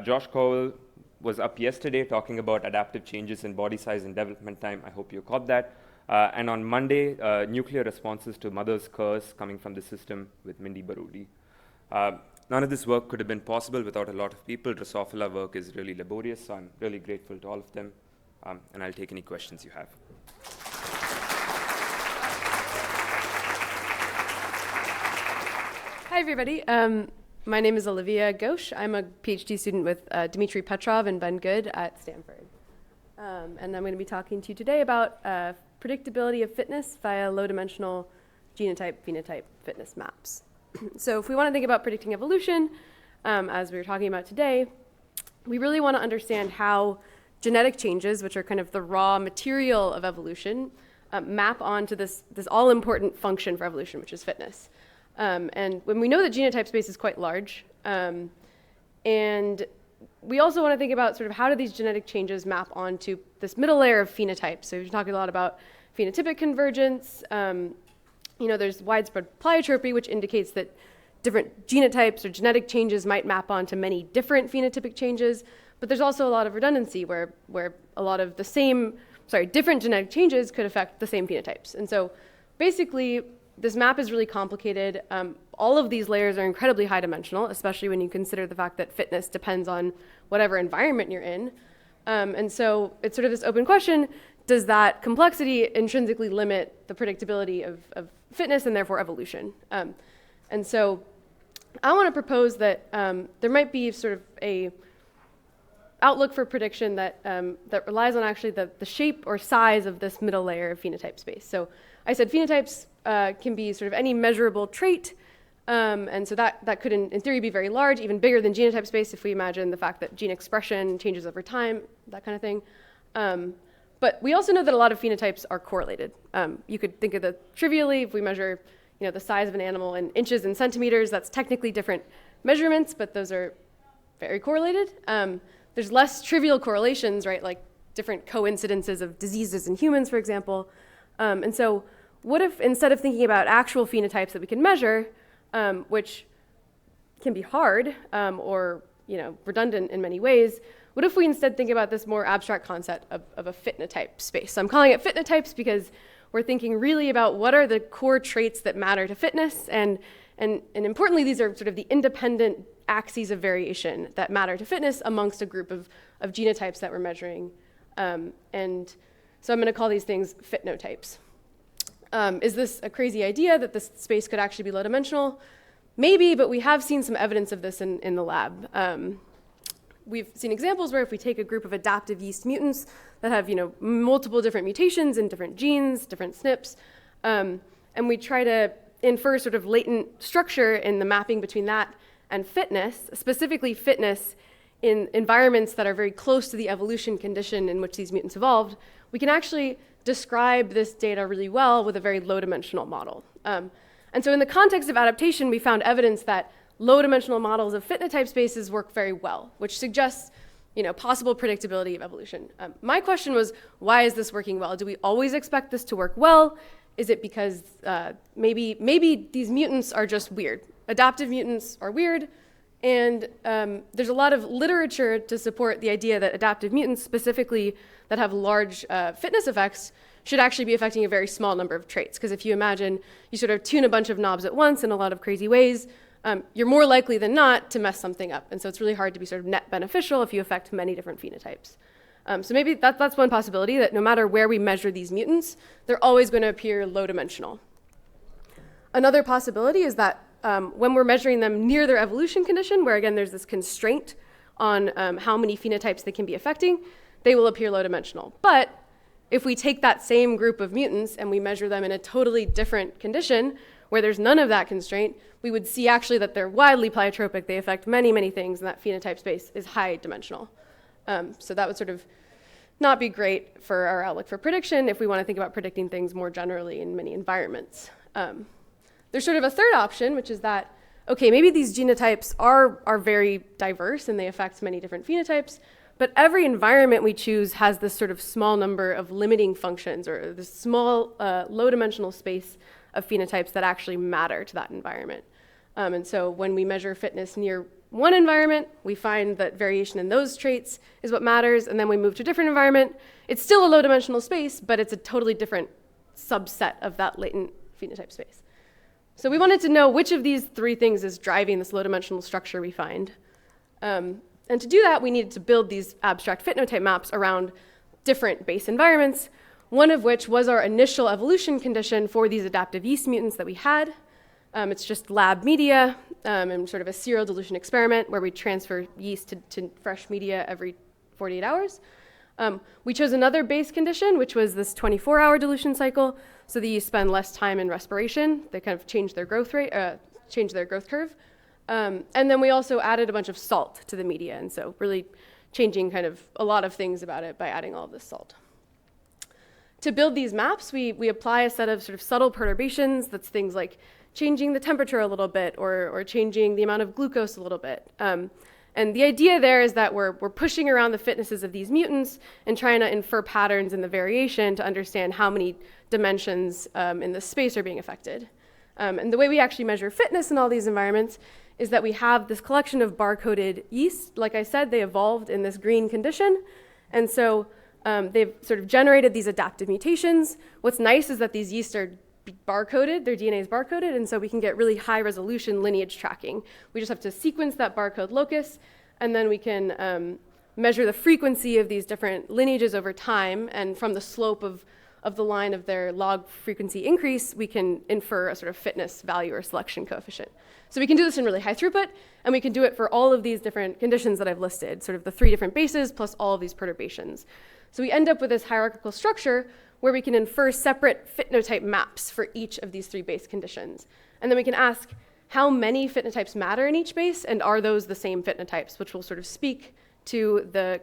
Josh Cowell was up yesterday talking about adaptive changes in body size and development time. I hope you caught that. And on Monday, nuclear responses to mother's curse coming from the system with Mindy Barudi. None of this work could have been possible without a lot of people. Drosophila work is really laborious, so I'm really grateful to all of them. And I'll take any questions you have. Hi, everybody. My name is Olivia Gosh. I'm a PhD student with Dmitry Petrov and Ben Good at Stanford. And I'm going to be talking to you today about predictability of fitness via low-dimensional genotype-phenotype fitness maps. So if we want to think about predicting evolution, as we were talking about today, we really want to understand how genetic changes, which are kind of the raw material of evolution, map onto this all-important function for evolution, which is fitness. And when we know that genotype space is quite large, and we also want to think about sort of how do these genetic changes map onto this middle layer of phenotypes. So we're talking a lot about phenotypic convergence. There's widespread pleiotropy, which indicates that different genotypes or genetic changes might map onto many different phenotypic changes. But there's also a lot of redundancy where a lot of different genetic changes could affect the same phenotypes. And so basically, this map is really complicated. All of these layers are incredibly high dimensional, especially when you consider the fact that fitness depends on whatever environment you're in. And so it's sort of this open question, does that complexity intrinsically limit the predictability of fitness and therefore evolution? And so I want to propose that there might be sort of a outlook for prediction that relies on actually the shape or size of this middle layer of phenotype space. So I said phenotypes can be sort of any measurable trait, and so that could in theory be very large, even bigger than genotype space if we imagine the fact that gene expression changes over time, that kind of thing. But we also know that a lot of phenotypes are correlated. You could think of it trivially, if we measure the size of an animal in inches and centimeters, that's technically different measurements, but those are very correlated. There's less trivial correlations, right, like different coincidences of diseases in humans, for example. And so what if instead of thinking about actual phenotypes that we can measure, which can be hard or redundant in many ways, what if we instead think about this more abstract concept of a phenotype space? So I'm calling it phenotypes because we're thinking really about what are the core traits that matter to fitness, and importantly, these are sort of the independent axes of variation that matter to fitness amongst a group of genotypes that we're measuring. And so I'm going to call these things phenotypes. Is this a crazy idea that this space could actually be low dimensional? Maybe, but we have seen some evidence of this in the lab. We've seen examples where if we take a group of adaptive yeast mutants that have multiple different mutations in different genes, different SNPs, and we try to infer sort of latent structure in the mapping between that and fitness, specifically fitness in environments that are very close to the evolution condition in which these mutants evolved, we can actually describe this data really well with a very low-dimensional model. And so in the context of adaptation, we found evidence that low-dimensional models of phenotype spaces work very well, which suggests possible predictability of evolution. My question was, why is this working well? Do we always expect this to work well? Is it because maybe these mutants are just weird? Adaptive mutants are weird, and there's a lot of literature to support the idea that adaptive mutants, specifically that have large fitness effects, should actually be affecting a very small number of traits. Because if you imagine you sort of tune a bunch of knobs at once in a lot of crazy ways, you're more likely than not to mess something up. And so it's really hard to be sort of net beneficial if you affect many different phenotypes. So maybe that's one possibility, that no matter where we measure these mutants, they're always going to appear low dimensional. Another possibility is that when we're measuring them near their evolution condition, where again there's this constraint on how many phenotypes they can be affecting, they will appear low dimensional. But if we take that same group of mutants and we measure them in a totally different condition, where there's none of that constraint, we would see actually that they're wildly pleiotropic. They affect many, many things, and that phenotype space is high dimensional. So that would sort of not be great for our outlook for prediction if we want to think about predicting things more generally in many environments. There's sort of a third option, which is that, okay, maybe these genotypes are very diverse and they affect many different phenotypes, but every environment we choose has this sort of small number of limiting functions, or this small low-dimensional space of phenotypes that actually matter to that environment. And so when we measure fitness near one environment, we find that variation in those traits is what matters, and then we move to a different environment. It's still a low-dimensional space, but it's a totally different subset of that latent phenotype space. So we wanted to know which of these three things is driving this low-dimensional structure we find. And to do that, we needed to build these abstract phenotype maps around different base environments, one of which was our initial evolution condition for these adaptive yeast mutants that we had. It's just lab media and sort of a serial dilution experiment where we transfer yeast to fresh media every 48 hours. We chose another base condition, which was this 24-hour dilution cycle, so that you spend less time in respiration. They kind of change their growth rate, change their growth curve. And then we also added a bunch of salt to the media, and so really changing kind of a lot of things about it by adding all of this salt. To build these maps, we apply a set of sort of subtle perturbations. That's things like changing the temperature a little bit or changing the amount of glucose a little bit. And the idea there is that we're pushing around the fitnesses of these mutants and trying to infer patterns in the variation to understand how many dimensions in the space are being affected. And the way we actually measure fitness in all these environments is that we have this collection of barcoded yeast. Like I said, they evolved in this green condition. And so they've sort of generated these adaptive mutations. What's nice is that these yeast are barcoded, their DNA is barcoded, and so we can get really high resolution lineage tracking. We just have to sequence that barcode locus, and then we can measure the frequency of these different lineages over time, and from the slope of the line of their log frequency increase, we can infer a sort of fitness value or selection coefficient. So we can do this in really high throughput, and we can do it for all of these different conditions that I've listed, sort of the 3 different bases plus all of these perturbations. So we end up with this hierarchical structure where we can infer separate phenotype maps for each of these 3 base conditions. And then we can ask how many phenotypes matter in each base, and are those the same phenotypes, which will sort of speak to the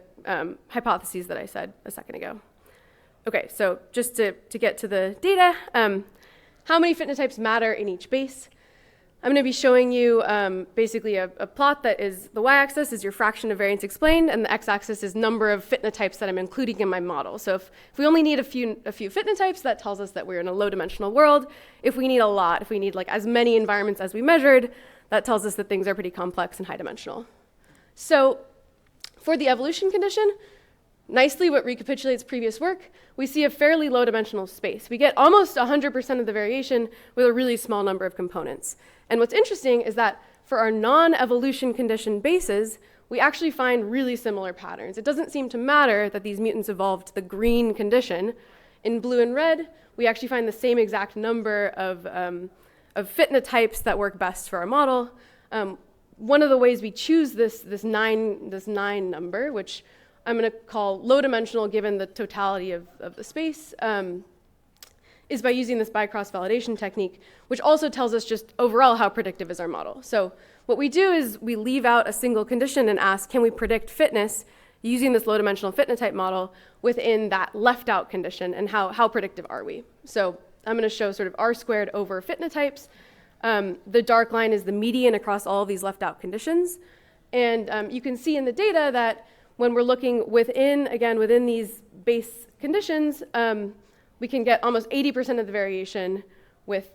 hypotheses that I said a second ago. Okay, so just to get to the data, how many phenotypes matter in each base? I'm going to be showing you basically a plot that is the y-axis is your fraction of variance explained, and the x-axis is number of phenotypes that I'm including in my model. So if we only need a few phenotypes, that tells us that we're in a low-dimensional world. If we need a lot, if we need like as many environments as we measured, that tells us that things are pretty complex and high-dimensional. So for the evolution condition, nicely what recapitulates previous work, we see a fairly low-dimensional space. We get almost 100% of the variation with a really small number of components. And what's interesting is that for our non-evolution condition bases, we actually find really similar patterns. It doesn't seem to matter that these mutants evolved to the green condition. In blue and red, we actually find the same exact number of phenotypes that work best for our model. One of the ways we choose this nine number, which I'm going to call low-dimensional given the totality of the space, is by using this bi-cross validation technique, which also tells us just overall how predictive is our model. So what we do is we leave out a single condition and ask, can we predict fitness using this low-dimensional phenotype model within that left-out condition, and how predictive are we? So I'm going to show sort of R squared over phenotypes. The dark line is the median across all of these left-out conditions. And you can see in the data that when we're looking within these base conditions, we can get almost 80% of the variation with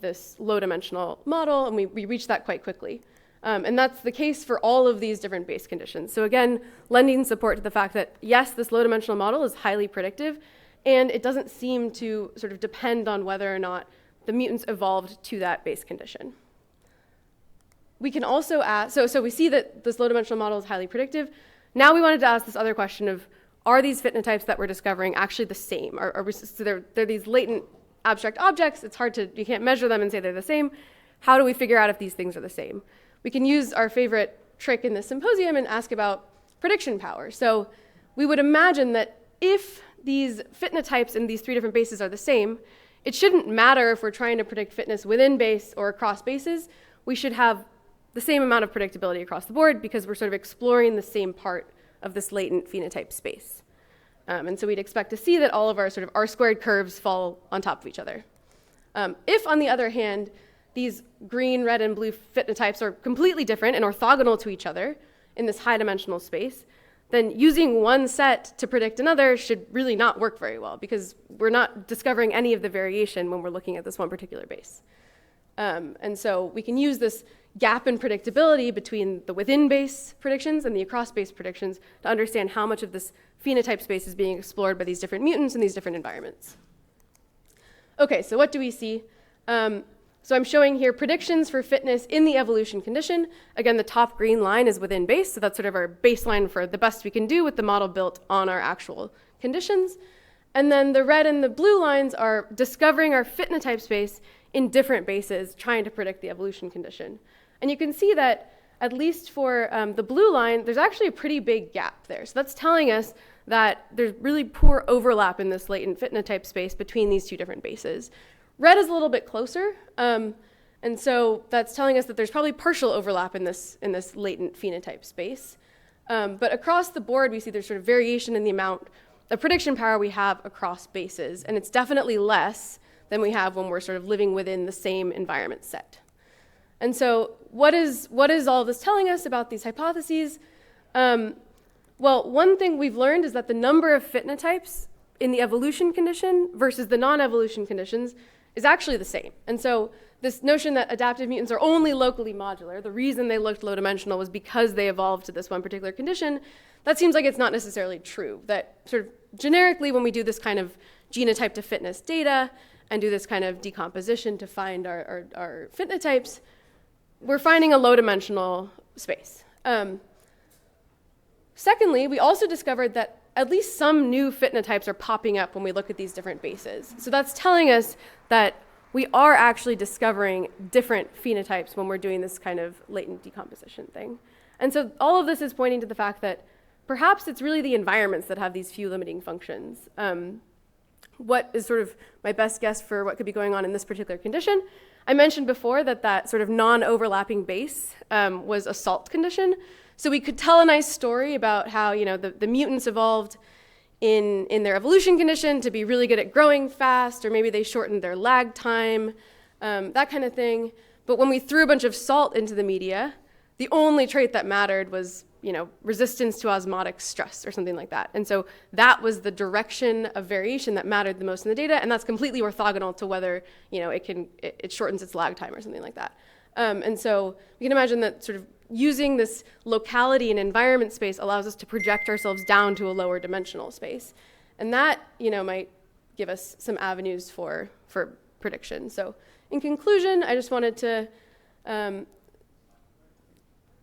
this low-dimensional model, and we reach that quite quickly. And that's the case for all of these different base conditions. So again, lending support to the fact that, yes, this low-dimensional model is highly predictive, and it doesn't seem to sort of depend on whether or not the mutants evolved to that base condition. We can also ask, so we see that this low-dimensional model is highly predictive. Now we wanted to ask this other question of, are these phenotypes that we're discovering actually the same? So they're these latent abstract objects. It's hard to, you can't measure them and say they're the same. How do we figure out if these things are the same? We can use our favorite trick in this symposium and ask about prediction power. So we would imagine that if these phenotypes in these 3 different bases are the same, it shouldn't matter if we're trying to predict fitness within base or across bases. We should have the same amount of predictability across the board because we're sort of exploring the same part of this latent phenotype space. And so we'd expect to see that all of our sort of R-squared curves fall on top of each other. If, on the other hand, these green, red, and blue phenotypes are completely different and orthogonal to each other in this high-dimensional space, then using one set to predict another should really not work very well because we're not discovering any of the variation when we're looking at this one particular base. And so we can use this gap in predictability between the within-base predictions and the across-base predictions to understand how much of this phenotype space is being explored by these different mutants in these different environments. Okay, so what do we see? So I'm showing here predictions for fitness in the evolution condition. Again, the top green line is within base, so that's sort of our baseline for the best we can do with the model built on our actual conditions. And then the red and the blue lines are discovering our phenotype space in different bases, trying to predict the evolution condition. And you can see that, at least for the blue line, there's actually a pretty big gap there. So that's telling us that there's really poor overlap in this latent phenotype space between these 2 different bases. Red is a little bit closer, and so that's telling us that there's probably partial overlap in this latent phenotype space. But across the board, we see there's sort of variation in the amount of prediction power we have across bases, and it's definitely less than we have when we're sort of living within the same environment set. And so what is all this telling us about these hypotheses? Well, one thing we've learned is that the number of phenotypes in the evolution condition versus the non-evolution conditions is actually the same. And so this notion that adaptive mutants are only locally modular, the reason they looked low dimensional was because they evolved to this one particular condition, that seems like it's not necessarily true. That sort of generically when we do this kind of genotype to fitness data and do this kind of decomposition to find our phenotypes, we're finding a low dimensional space. Secondly, we also discovered that at least some new phenotypes are popping up when we look at these different bases. So that's telling us that we are actually discovering different phenotypes when we're doing this kind of latent decomposition thing. And so all of this is pointing to the fact that perhaps it's really the environments that have these few limiting functions. What is sort of my best guess for what could be going on in this particular condition? I mentioned before that sort of non-overlapping base was a salt condition. So we could tell a nice story about how the mutants evolved in their evolution condition to be really good at growing fast, or maybe they shortened their lag time, that kind of thing. But when we threw a bunch of salt into the media, the only trait that mattered was resistance to osmotic stress or something like that. And so that was the direction of variation that mattered the most in the data, and that's completely orthogonal to whether it shortens its lag time or something like that. And so we can imagine that sort of using this locality and environment space allows us to project ourselves down to a lower dimensional space. And that, might give us some avenues for prediction. So in conclusion, I just wanted to,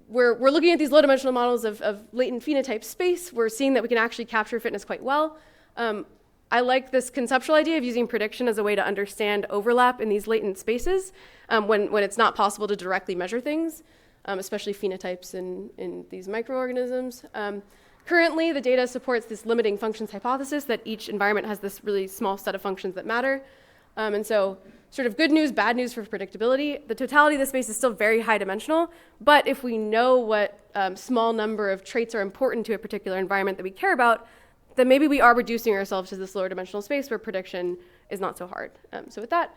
we're looking at these low dimensional models of latent phenotype space. We're seeing that we can actually capture fitness quite well. I like this conceptual idea of using prediction as a way to understand overlap in these latent spaces when it's not possible to directly measure things, especially phenotypes in these microorganisms. Currently, the data supports this limiting functions hypothesis that each environment has this really small set of functions that matter. And so sort of good news, bad news for predictability. The totality of the space is still very high dimensional, but if we know what small number of traits are important to a particular environment that we care about, then maybe we are reducing ourselves to this lower dimensional space where prediction is not so hard. So with that,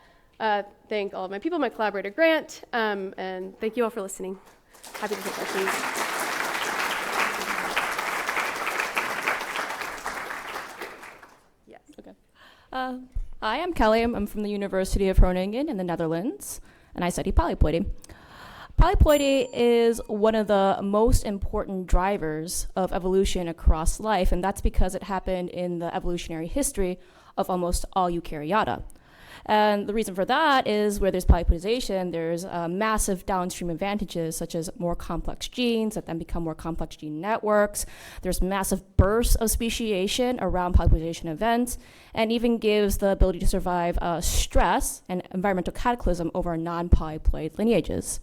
thank all of my people, my collaborator Grant, and thank you all for listening. Happy to take questions. Yes. Okay. Hi, I'm Kelley. I'm from the University of Groningen in the Netherlands, and I study polyploidy. Polyploidy is one of the most important drivers of evolution across life, and that's because it happened in the evolutionary history of almost all eukaryota. And the reason for that is where there's polyploidization, there's massive downstream advantages, such as more complex genes that then become more complex gene networks. There's massive bursts of speciation around polyploidization events, and even gives the ability to survive stress and environmental cataclysm over non-polyploid lineages.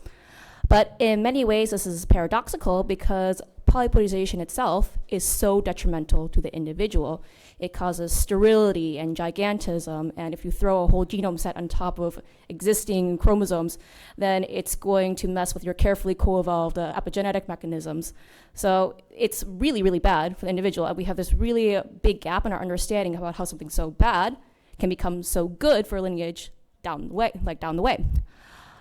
But in many ways, this is paradoxical because polyploidization itself is so detrimental to the individual. It causes sterility and gigantism, and if you throw a whole genome set on top of existing chromosomes, then it's going to mess with your carefully co-evolved epigenetic mechanisms. So it's really, really bad for the individual, and we have this really big gap in our understanding about how something so bad can become so good for a lineage down the way.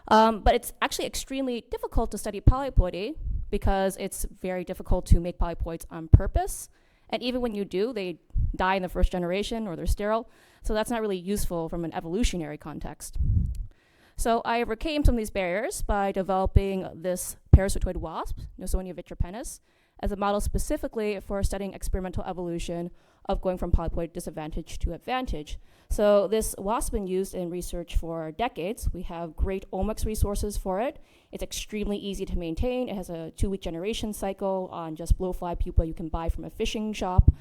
But it's actually extremely difficult to study polyploidy because it's very difficult to make polyploids on purpose. And even when you do, they die in the first generation or they're sterile. So that's not really useful from an evolutionary context. So I overcame some of these barriers by developing this parasitoid wasp, Nosonia vitripennis, as a model specifically for studying experimental evolution of going from polyploid disadvantage to advantage. So this wasp has been used in research for decades. We have great omics resources for it. It's extremely easy to maintain. It has a 2-week generation cycle on just blowfly pupa you can buy from a fishing shop.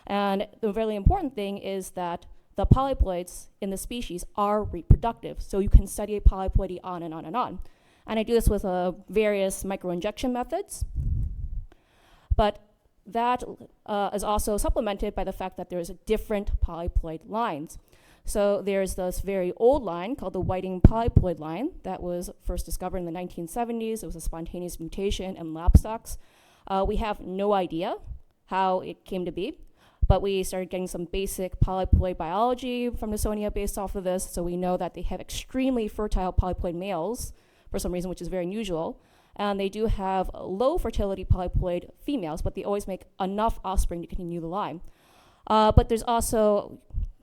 And the really important thing is that the polyploids in the species are reproductive. So you can study polyploidy on and on and on. And I do this with various microinjection methods. But that is also supplemented by the fact that there's different polyploid lines. So there's this very old line called the Whiting polyploid line that was first discovered in the 1970s. It was a spontaneous mutation in lab stocks. We have no idea how it came to be, But we started getting some basic polyploid biology from Nisonia based off of this. So we know that they have extremely fertile polyploid males for some reason, which is very unusual. And they do have low fertility polyploid females, but they always make enough offspring to continue the line. But there's also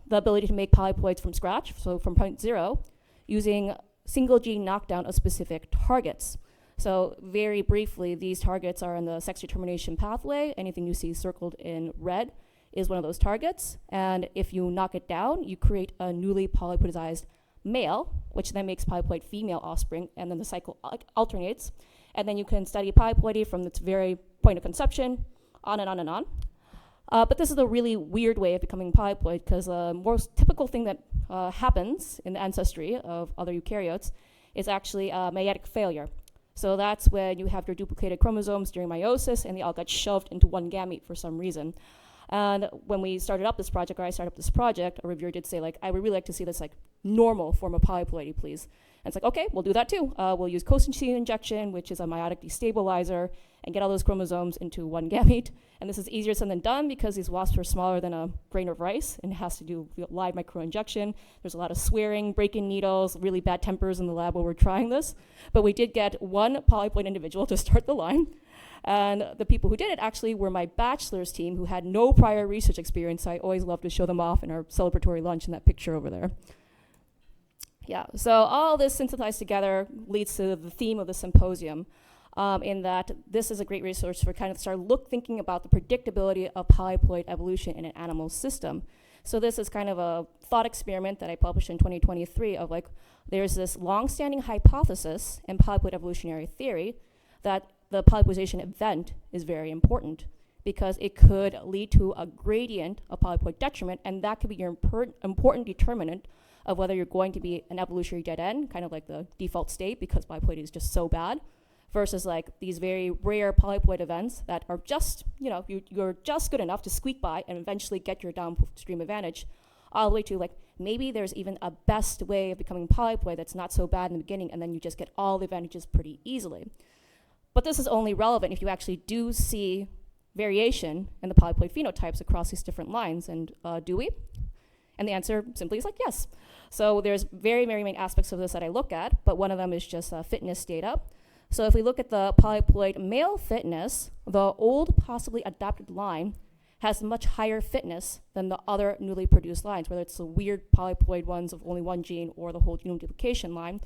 the ability to make polyploids from scratch, so from point zero, using single gene knockdown of specific targets. So very briefly, these targets are in the sex determination pathway. Anything you see circled in red is one of those targets. And if you knock it down, you create a newly polyploidized male, which then makes polyploid female offspring, and then the cycle alternates. And then you can study polyploidy from its very point of conception, on and on and on. But this is a really weird way of becoming polyploid, because the most typical thing that happens in the ancestry of other eukaryotes is actually meiotic failure. So that's when you have your duplicated chromosomes during meiosis, and they all got shoved into one gamete for some reason. And when we started up this project, or I started up this project, a reviewer did say, like, I would really like to see this like normal form of polyploidy, please. And it's like, okay, we'll do that too. We'll use cosentine injection, which is a meiotic destabilizer, and get all those chromosomes into one gamete. And this is easier said than done because these wasps are smaller than a grain of rice, and it has to do live microinjection. There's a lot of swearing, breaking needles, really bad tempers in the lab while we're trying this. But we did get one polyploid individual to start the line. And the people who did it actually were my bachelor's team who had no prior research experience. So I always love to show them off in our celebratory lunch in that picture over there. Yeah, so all this synthesized together leads to the theme of the symposium, in that this is a great resource for kind of thinking about the predictability of polyploid evolution in an animal system. So this is kind of a thought experiment that I published in 2023 of like, there's this long-standing hypothesis in polyploid evolutionary theory that the polyploidization event is very important because it could lead to a gradient of polyploid detriment, and that could be your important determinant of whether you're going to be an evolutionary dead end, kind of like the default state because polyploidy is just so bad, versus like these very rare polyploid events that are just, you're just good enough to squeak by and eventually get your downstream advantage, all the way to like, maybe there's even a best way of becoming polyploid that's not so bad in the beginning, and then you just get all the advantages pretty easily. But this is only relevant if you actually do see variation in the polyploid phenotypes across these different lines, and do we? And the answer simply is like, yes. So there's very, very many aspects of this that I look at, but one of them is just fitness data. So if we look at the polyploid male fitness, the old possibly adapted line has much higher fitness than the other newly produced lines, whether it's the weird polyploid ones of only one gene or the whole genome duplication line.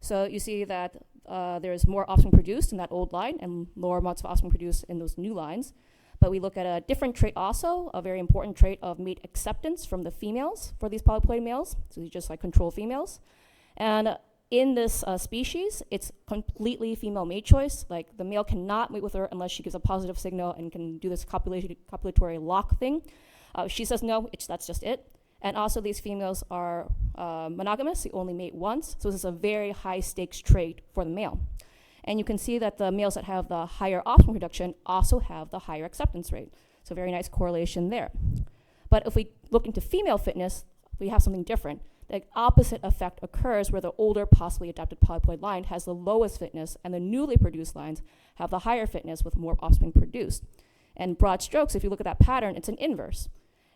So you see that there's more offspring produced in that old line and lower amounts of offspring produced in those new lines. But we look at a different trait also, a very important trait of mate acceptance from the females for these polyploid males. So these just like control females. And in this species, it's completely female mate choice. Like the male cannot mate with her unless she gives a positive signal and can do this copulatory lock thing. She says no, that's just it. And also these females are monogamous, they only mate once. So this is a very high stakes trait for the male. And you can see that the males that have the higher offspring production also have the higher acceptance rate. So very nice correlation there. But if we look into female fitness, we have something different. The opposite effect occurs where the older, possibly adapted polyploid line has the lowest fitness, and the newly produced lines have the higher fitness with more offspring produced. And broad strokes, if you look at that pattern, it's an inverse.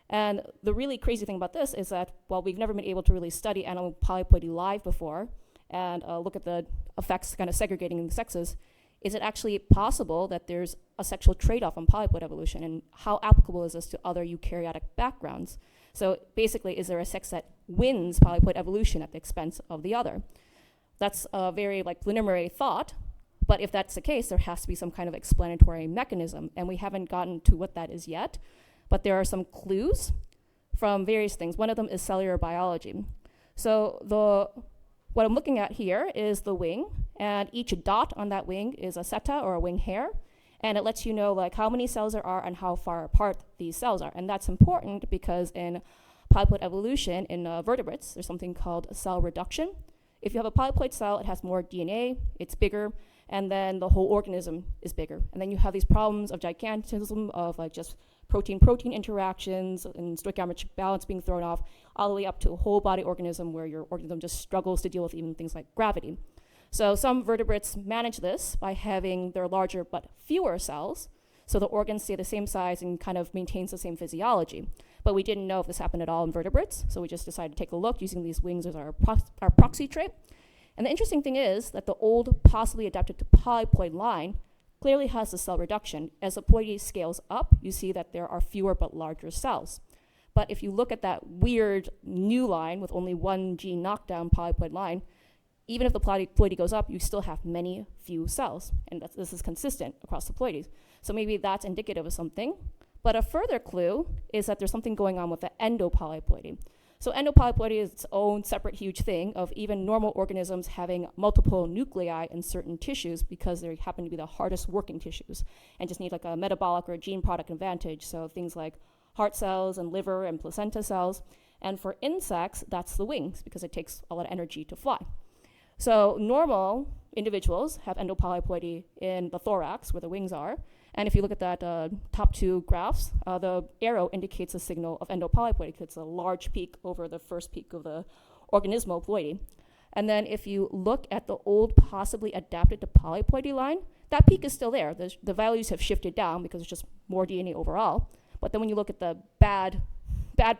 And the really crazy thing about this is that while we've never been able to really study animal polyploidy live before and look at the effects kind of segregating in the sexes, is it actually possible that there's a sexual trade-off on polyploid evolution, and how applicable is this to other eukaryotic backgrounds? So basically, is there a sex that wins polyploid evolution at the expense of the other? That's a very preliminary thought, but if that's the case, there has to be some kind of explanatory mechanism, and we haven't gotten to what that is yet. But there are some clues from various things. One of them is cellular biology. So what I'm looking at here is the wing, and each dot on that wing is a seta, or a wing hair, and it lets you know how many cells there are and how far apart these cells are. And that's important because in polyploid evolution in vertebrates, there's something called cell reduction. If you have a polyploid cell, it has more DNA, it's bigger, and then the whole organism is bigger. And then you have these problems of gigantism, of just protein-protein interactions and stoichiometric balance being thrown off, all the way up to a whole body organism where your organism just struggles to deal with even things like gravity. So some vertebrates manage this by having their larger but fewer cells. So the organs stay the same size and kind of maintains the same physiology. But we didn't know if this happened at all in vertebrates, so we just decided to take a look using these wings as our proxy trait. And the interesting thing is that the old, possibly adapted to polyploid line clearly has the cell reduction. As the ploidy scales up, you see that there are fewer but larger cells. But if you look at that weird new line with only one gene knockdown polyploid line, even if the ploidy goes up, you still have many few cells. And this is consistent across the ploidies. So maybe that's indicative of something. But a further clue is that there's something going on with the endopolyploidy. So endopolyploidy is its own separate huge thing of even normal organisms having multiple nuclei in certain tissues because they happen to be the hardest working tissues and just need like a metabolic or a gene product advantage. So things like heart cells and liver and placenta cells. And for insects, that's the wings because it takes a lot of energy to fly. So normal individuals have endopolyploidy in the thorax where the wings are. And if you look at that top two graphs, the arrow indicates a signal of endopolyploidy because it's a large peak over the first peak of the organismal ploidy. And then if you look at the old possibly adapted to polyploidy line, that peak is still there. The values have shifted down because it's just more DNA overall. But then when you look at the bad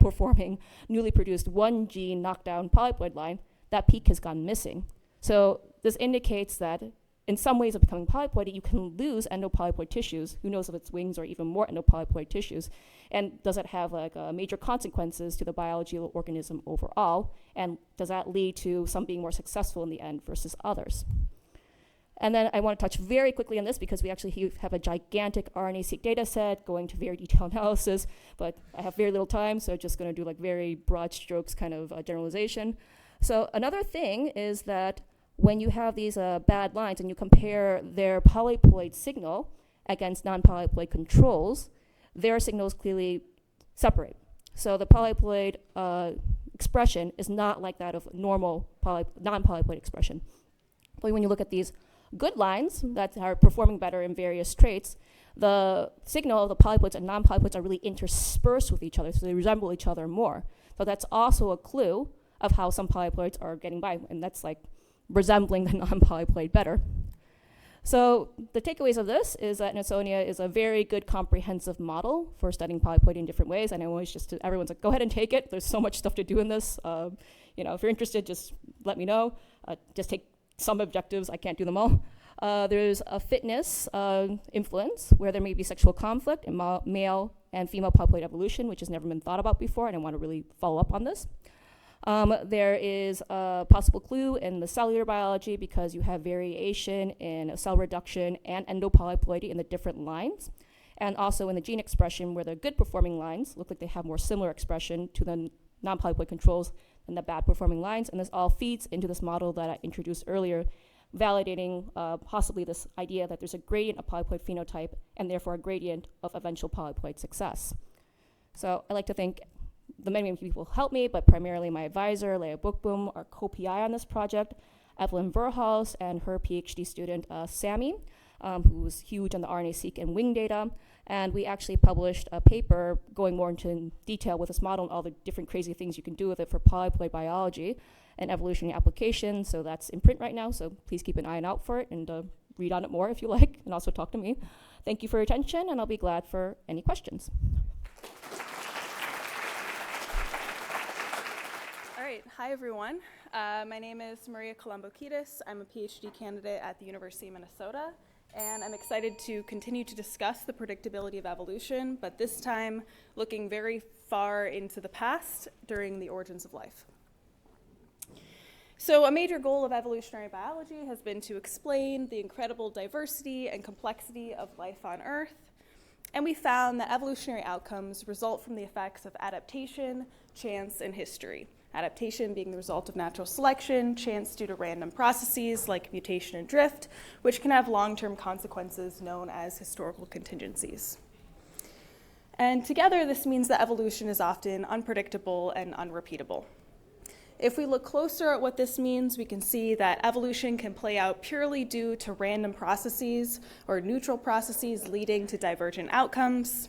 performing, newly produced one gene knockdown polyploid line, that peak has gone missing. So this indicates that in some ways of becoming polyploidy, you can lose endopolyploid tissues. Who knows if it's wings or even more endopolyploid tissues? And does it have like major consequences to the biology of the organism overall? And does that lead to some being more successful in the end versus others? And then I want to touch very quickly on this because we actually have a gigantic RNA-seq data set going to very detailed analysis, but I have very little time, so I'm just going to do like very broad strokes kind of generalization. So another thing is that when you have these bad lines and you compare their polyploid signal against non-polyploid controls, their signals clearly separate. So the polyploid expression is not like that of normal non-polyploid expression. But when you look at these good lines that are performing better in various traits, the signal of the polyploids and non-polyploids are really interspersed with each other, so they resemble each other more. So that's also a clue of how some polyploids are getting by, and that's like resembling the non-polyploid better. So the takeaways of this is that Nasonia is a very good comprehensive model for studying polyploidy in different ways, and I always everyone's like, go ahead and take it. There's so much stuff to do in this. If you're interested, just let me know. Just take some objectives. I can't do them all. There's a fitness influence where there may be sexual conflict in male and female polyploid evolution, which has never been thought about before, and I want to really follow up on this. There is a possible clue in the cellular biology because you have variation in cell reduction and endopolyploidy in the different lines, and also in the gene expression where the good performing lines look like they have more similar expression to the non-polyploid controls than the bad performing lines, and this all feeds into this model that I introduced earlier, validating possibly this idea that there's a gradient of polyploid phenotype and therefore a gradient of eventual polyploid success. So I'd like to thank the many people who helped me, but primarily my advisor, Leah Bookboom, our co-PI on this project, Evelyn Verhaus, and her PhD student, Sammy, who was huge on the RNA-seq and wing data. And we actually published a paper going more into detail with this model and all the different crazy things you can do with it for polyploid biology and evolutionary applications. So that's in print right now, so please keep an eye out for it and read on it more if you like, and also talk to me. Thank you for your attention, and I'll be glad for any questions. All right, hi everyone. My name is Maria Kalambokidis. I'm a PhD candidate at the University of Minnesota, and I'm excited to continue to discuss the predictability of evolution, but this time looking very far into the past during the origins of life. So a major goal of evolutionary biology has been to explain the incredible diversity and complexity of life on Earth, and we found that evolutionary outcomes result from the effects of adaptation, chance, and history. Adaptation being the result of natural selection, chance due to random processes like mutation and drift, which can have long-term consequences known as historical contingencies. And together, this means that evolution is often unpredictable and unrepeatable. If we look closer at what this means, we can see that evolution can play out purely due to random processes or neutral processes leading to divergent outcomes.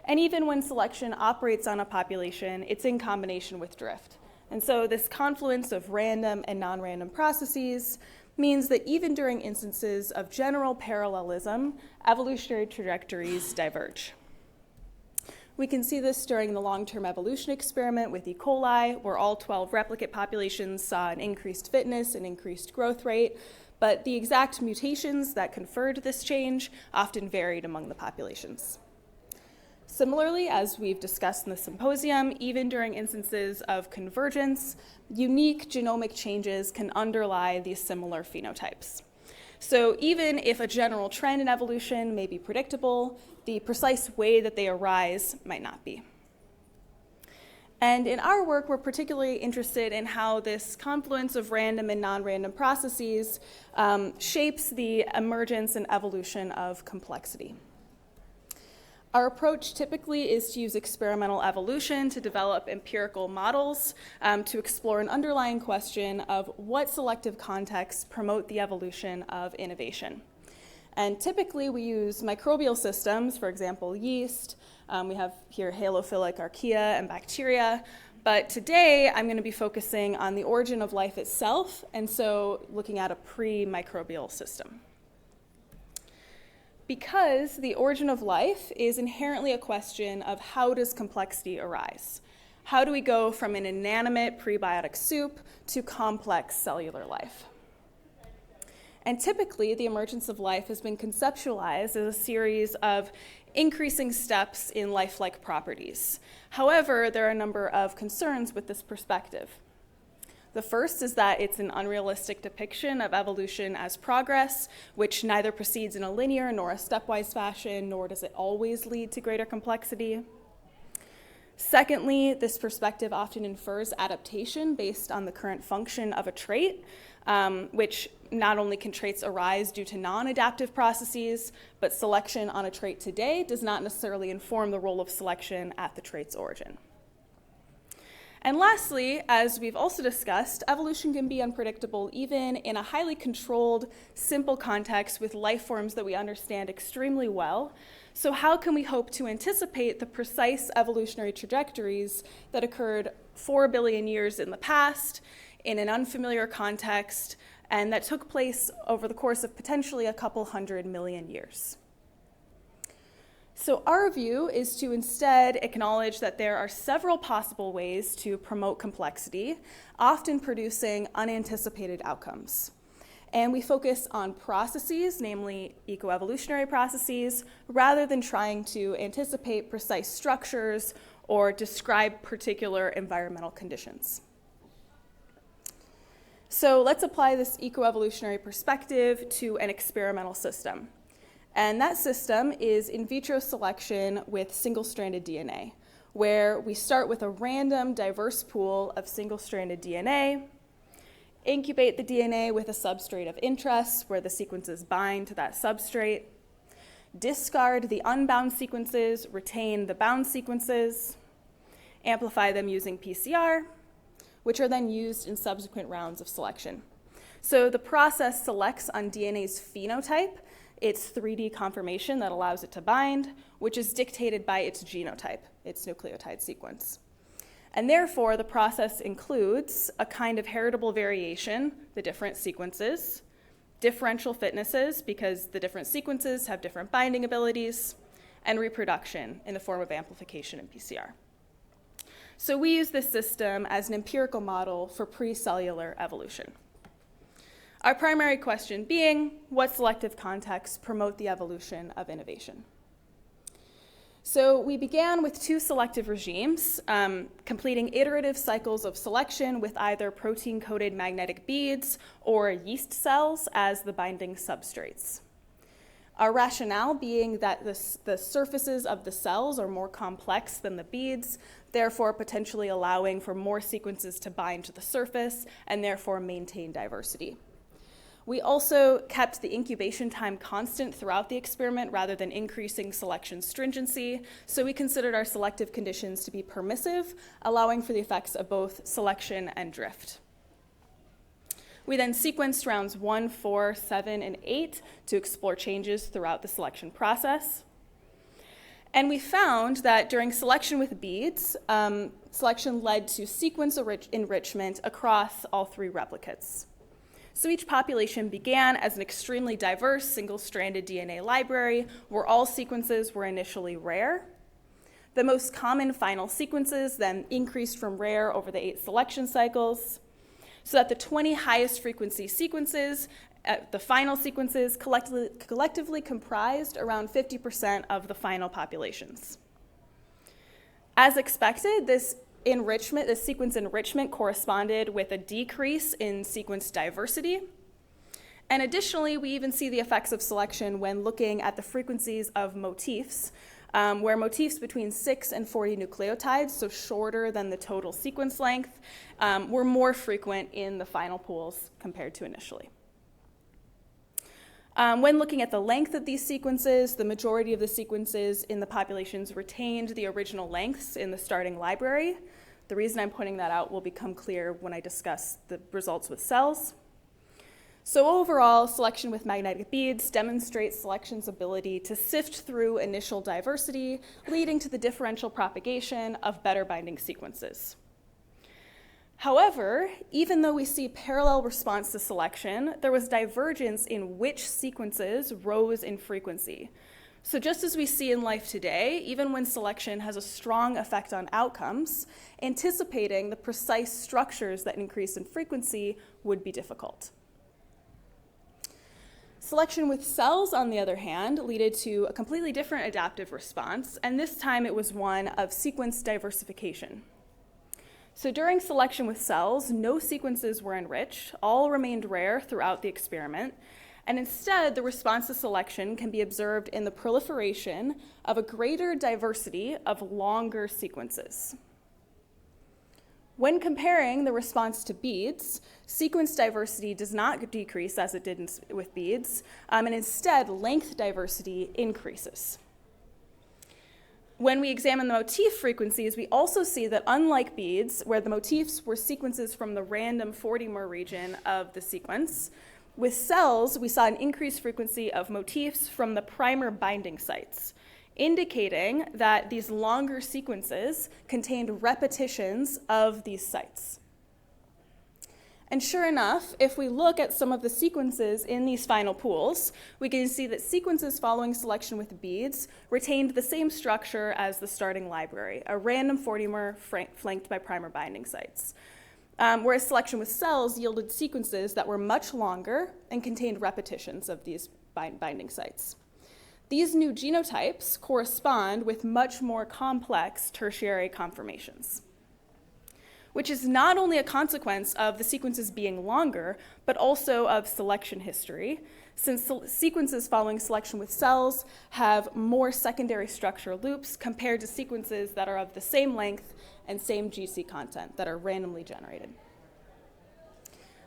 And even when selection operates on a population, it's in combination with drift. And so this confluence of random and non-random processes means that even during instances of general parallelism, evolutionary trajectories diverge. We can see this during the long-term evolution experiment with E. coli, where all 12 replicate populations saw an increased fitness and increased growth rate, but the exact mutations that conferred this change often varied among the populations. Similarly, as we've discussed in the symposium, even during instances of convergence, unique genomic changes can underlie these similar phenotypes. So even if a general trend in evolution may be predictable, the precise way that they arise might not be. And in our work, we're particularly interested in how this confluence of random and non-random processes shapes the emergence and evolution of complexity. Our approach typically is to use experimental evolution to develop empirical models to explore an underlying question of what selective contexts promote the evolution of innovation. And typically we use microbial systems, for example, yeast. We have here halophilic archaea and bacteria. But today I'm going to be focusing on the origin of life itself, and so looking at a pre-microbial system. Because the origin of life is inherently a question of how does complexity arise? How do we go from an inanimate prebiotic soup to complex cellular life? And typically, the emergence of life has been conceptualized as a series of increasing steps in lifelike properties. However, there are a number of concerns with this perspective. The first is that it's an unrealistic depiction of evolution as progress, which neither proceeds in a linear nor a stepwise fashion, nor does it always lead to greater complexity. Secondly, this perspective often infers adaptation based on the current function of a trait, which not only can traits arise due to non-adaptive processes, but selection on a trait today does not necessarily inform the role of selection at the trait's origin. And lastly, as we've also discussed, evolution can be unpredictable even in a highly controlled, simple context with life forms that we understand extremely well. So how can we hope to anticipate the precise evolutionary trajectories that occurred 4 billion years in the past in an unfamiliar context and that took place over the course of potentially a couple 100 million years? So our view is to instead acknowledge that there are several possible ways to promote complexity, often producing unanticipated outcomes. And we focus on processes, namely ecoevolutionary processes, rather than trying to anticipate precise structures or describe particular environmental conditions. So let's apply this ecoevolutionary perspective to an experimental system. And that system is in vitro selection with single-stranded DNA, where we start with a random, diverse pool of single-stranded DNA, incubate the DNA with a substrate of interest where the sequences bind to that substrate, discard the unbound sequences, retain the bound sequences, amplify them using PCR, which are then used in subsequent rounds of selection. So the process selects on DNA's phenotype, its 3D conformation that allows it to bind, which is dictated by its genotype, its nucleotide sequence. And therefore, the process includes a kind of heritable variation, the different sequences, differential fitnesses, because the different sequences have different binding abilities, and reproduction in the form of amplification in PCR. So we use this system as an empirical model for precellular evolution. Our primary question being, what selective contexts promote the evolution of innovation? So we began with 2 selective regimes, completing iterative cycles of selection with either protein-coated magnetic beads or yeast cells as the binding substrates. Our rationale being that the surfaces of the cells are more complex than the beads, therefore potentially allowing for more sequences to bind to the surface and therefore maintain diversity. We also kept the incubation time constant throughout the experiment rather than increasing selection stringency, so we considered our selective conditions to be permissive, allowing for the effects of both selection and drift. We then sequenced rounds 1, 4, 7, and 8 to explore changes throughout the selection process. And we found that during selection with beads, selection led to sequence enrichment across all 3 replicates. So each population began as an extremely diverse single-stranded DNA library where all sequences were initially rare. The most common final sequences then increased from rare over the 8 selection cycles, so that the 20 highest frequency sequences, the final sequences, collectively comprised around 50% of the final populations. As expected, this sequence enrichment corresponded with a decrease in sequence diversity. And additionally, we even see the effects of selection when looking at the frequencies of motifs, where motifs between 6 and 40 nucleotides, so shorter than the total sequence length, were more frequent in the final pools compared to initially. When looking at the length of these sequences, the majority of the sequences in the populations retained the original lengths in the starting library. The reason I'm pointing that out will become clear when I discuss the results with cells. So overall, selection with magnetic beads demonstrates selection's ability to sift through initial diversity, leading to the differential propagation of better binding sequences. However, even though we see parallel response to selection, there was divergence in which sequences rose in frequency. So just as we see in life today, even when selection has a strong effect on outcomes, anticipating the precise structures that increase in frequency would be difficult. Selection with cells, on the other hand, led to a completely different adaptive response, and this time it was one of sequence diversification. So during selection with cells, no sequences were enriched, all remained rare throughout the experiment, and instead the response to selection can be observed in the proliferation of a greater diversity of longer sequences. When comparing the response to beads, sequence diversity does not decrease as it did with beads, and instead length diversity increases. When we examine the motif frequencies, we also see that unlike beads, where the motifs were sequences from the random 40-mer region of the sequence, with cells, we saw an increased frequency of motifs from the primer binding sites, indicating that these longer sequences contained repetitions of these sites. And sure enough, if we look at some of the sequences in these final pools, we can see that sequences following selection with beads retained the same structure as the starting library, a random 40-mer flanked by primer binding sites. Whereas selection with cells yielded sequences that were much longer and contained repetitions of these binding sites. These new genotypes correspond with much more complex tertiary conformations, which is not only a consequence of the sequences being longer, but also of selection history, since sequences following selection with cells have more secondary structure loops compared to sequences that are of the same length and same GC content that are randomly generated.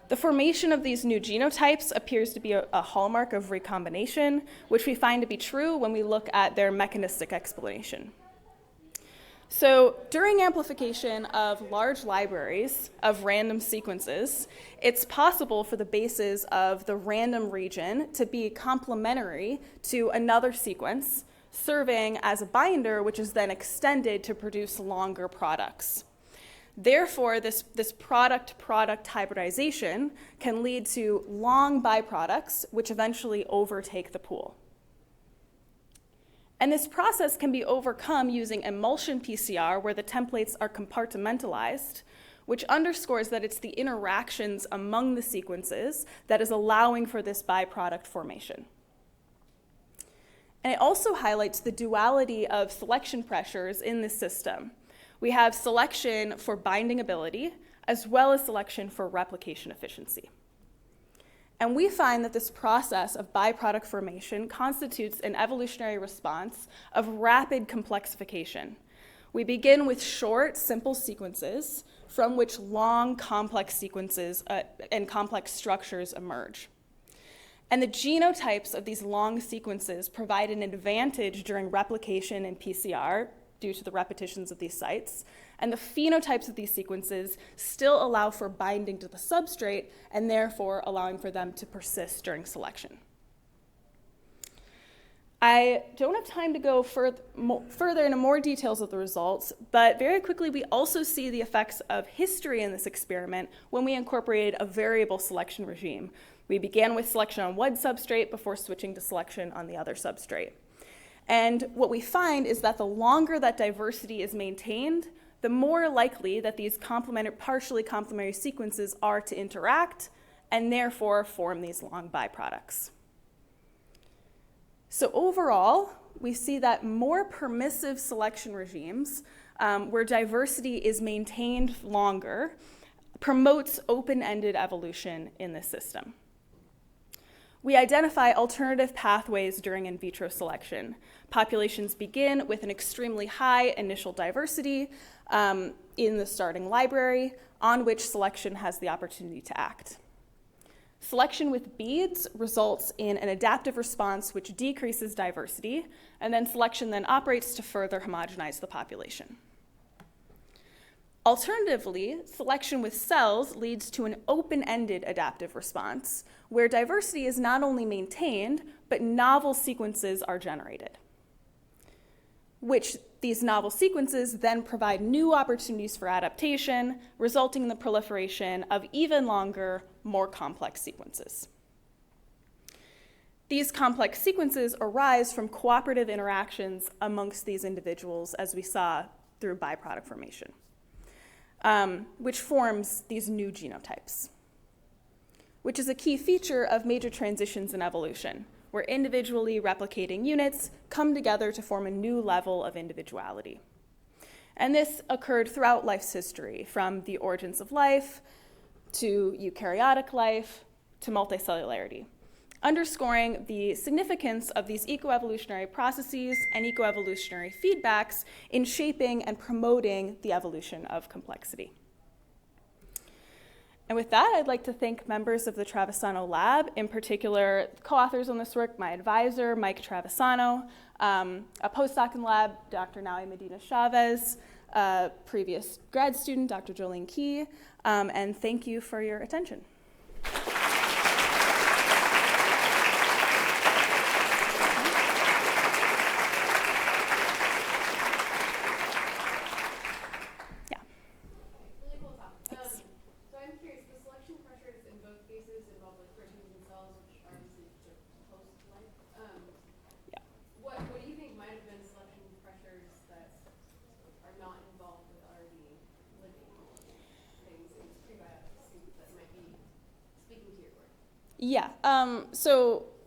The formation of these new genotypes appears to be a hallmark of recombination, which we find to be true when we look at their mechanistic explanation. So during amplification of large libraries of random sequences, it's possible for the bases of the random region to be complementary to another sequence, serving as a binder, which is then extended to produce longer products. Therefore, this product-product hybridization can lead to long byproducts, which eventually overtake the pool. And this process can be overcome using emulsion PCR, where the templates are compartmentalized, which underscores that it's the interactions among the sequences that is allowing for this byproduct formation. And it also highlights the duality of selection pressures in this system. We have selection for binding ability, as well as selection for replication efficiency. And we find that this process of byproduct formation constitutes an evolutionary response of rapid complexification. We begin with short, simple sequences from which long, complex sequences and complex structures emerge. And the genotypes of these long sequences provide an advantage during replication in PCR due to the repetitions of these sites. And the phenotypes of these sequences still allow for binding to the substrate and therefore allowing for them to persist during selection. I don't have time to go further into more details of the results, but very quickly we also see the effects of history in this experiment when we incorporated a variable selection regime. We began with selection on one substrate before switching to selection on the other substrate. And what we find is that the longer that diversity is maintained, the more likely that these partially complementary sequences are to interact and therefore form these long byproducts. So overall, we see that more permissive selection regimes, where diversity is maintained longer, promotes open-ended evolution in the system. We identify alternative pathways during in vitro selection. Populations begin with an extremely high initial diversity in the starting library, on which selection has the opportunity to act. Selection with beads results in an adaptive response which decreases diversity, and then selection then operates to further homogenize the population. Alternatively, selection with cells leads to an open-ended adaptive response, where diversity is not only maintained, but novel sequences are generated, which these novel sequences then provide new opportunities for adaptation, resulting in the proliferation of even longer, more complex sequences. These complex sequences arise from cooperative interactions amongst these individuals, as we saw through byproduct formation, which forms these new genotypes, which is a key feature of major transitions in evolution, where individually replicating units come together to form a new level of individuality. And this occurred throughout life's history, from the origins of life to eukaryotic life to multicellularity, underscoring the significance of these ecoevolutionary processes and ecoevolutionary feedbacks in shaping and promoting the evolution of complexity. And with that, I'd like to thank members of the Travisano Lab, in particular co-authors on this work, my advisor, Mike Travisano, a postdoc in the lab, Dr. Naui Medina Chavez, a previous grad student, Dr. Jolene Key, and thank you for your attention.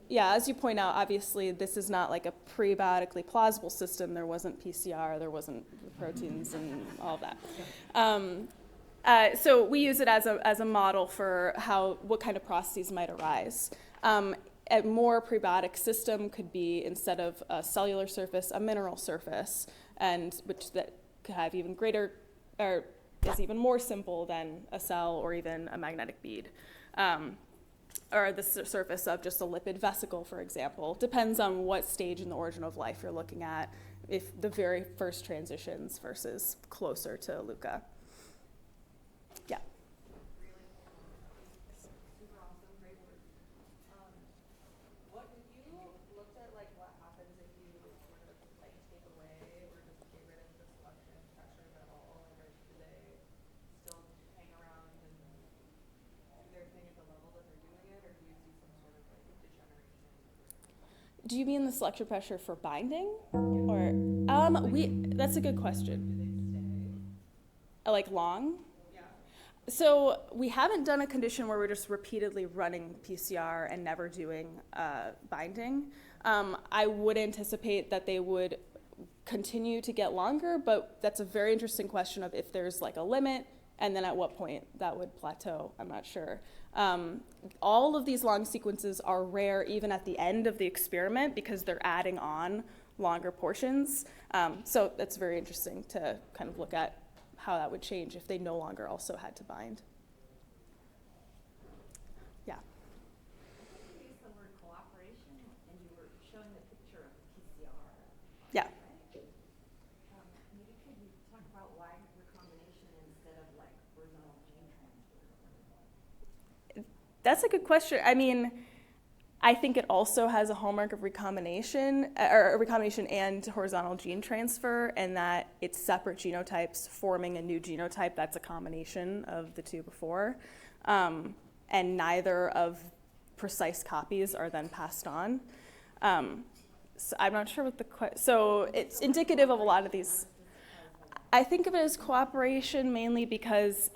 Yeah, as you point out, obviously this is not like a prebiotically plausible system. There wasn't PCR, there wasn't proteins and all of that. So we use it as a model for what kind of processes might arise. A more prebiotic system could be, instead of a cellular surface, a mineral surface, and that could have even greater, or is even more simple than a cell or even a magnetic bead. Or the surface of just a lipid vesicle, for example. Depends on what stage in the origin of life you're looking at, if the very first transitions versus closer to Luca. Yeah. Super awesome, great work. What you looked at, like what happens if you sort of like take away or just get rid of the selection pressures at all, or do they still hang around and do their thing at the level that they're doing it, or do you see some sort of like degeneration? Do you mean the selection pressure for binding? Or that's a good question. Do they stay? Like long? Yeah. So we haven't done a condition where we're just repeatedly running PCR and never doing binding. I would anticipate that they would continue to get longer, but that's a very interesting question of if there's like a limit, and then at what point that would plateau. I'm not sure. All of these long sequences are rare even at the end of the experiment because they're adding on longer portions. So that's very interesting to kind of look at how that would change if they no longer also had to bind. Yeah. You used the word cooperation, and you were showing the picture of PCR. Yeah. Maybe could you talk about why recombination instead of like horizontal gene transfer? That's a good question. I mean, I think it also has a hallmark of recombination, or recombination and horizontal gene transfer, and that it's separate genotypes forming a new genotype that's a combination of the two before. And neither of precise copies are then passed on. So I'm not sure what so it's indicative of a lot of these. I think of it as cooperation mainly because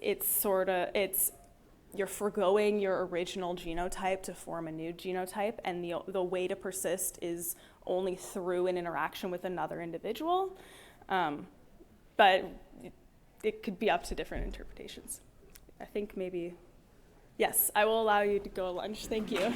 you're forgoing your original genotype to form a new genotype, and the way to persist is only through an interaction with another individual. But it could be up to different interpretations. I think maybe, yes, I will allow you to go to lunch. Thank you.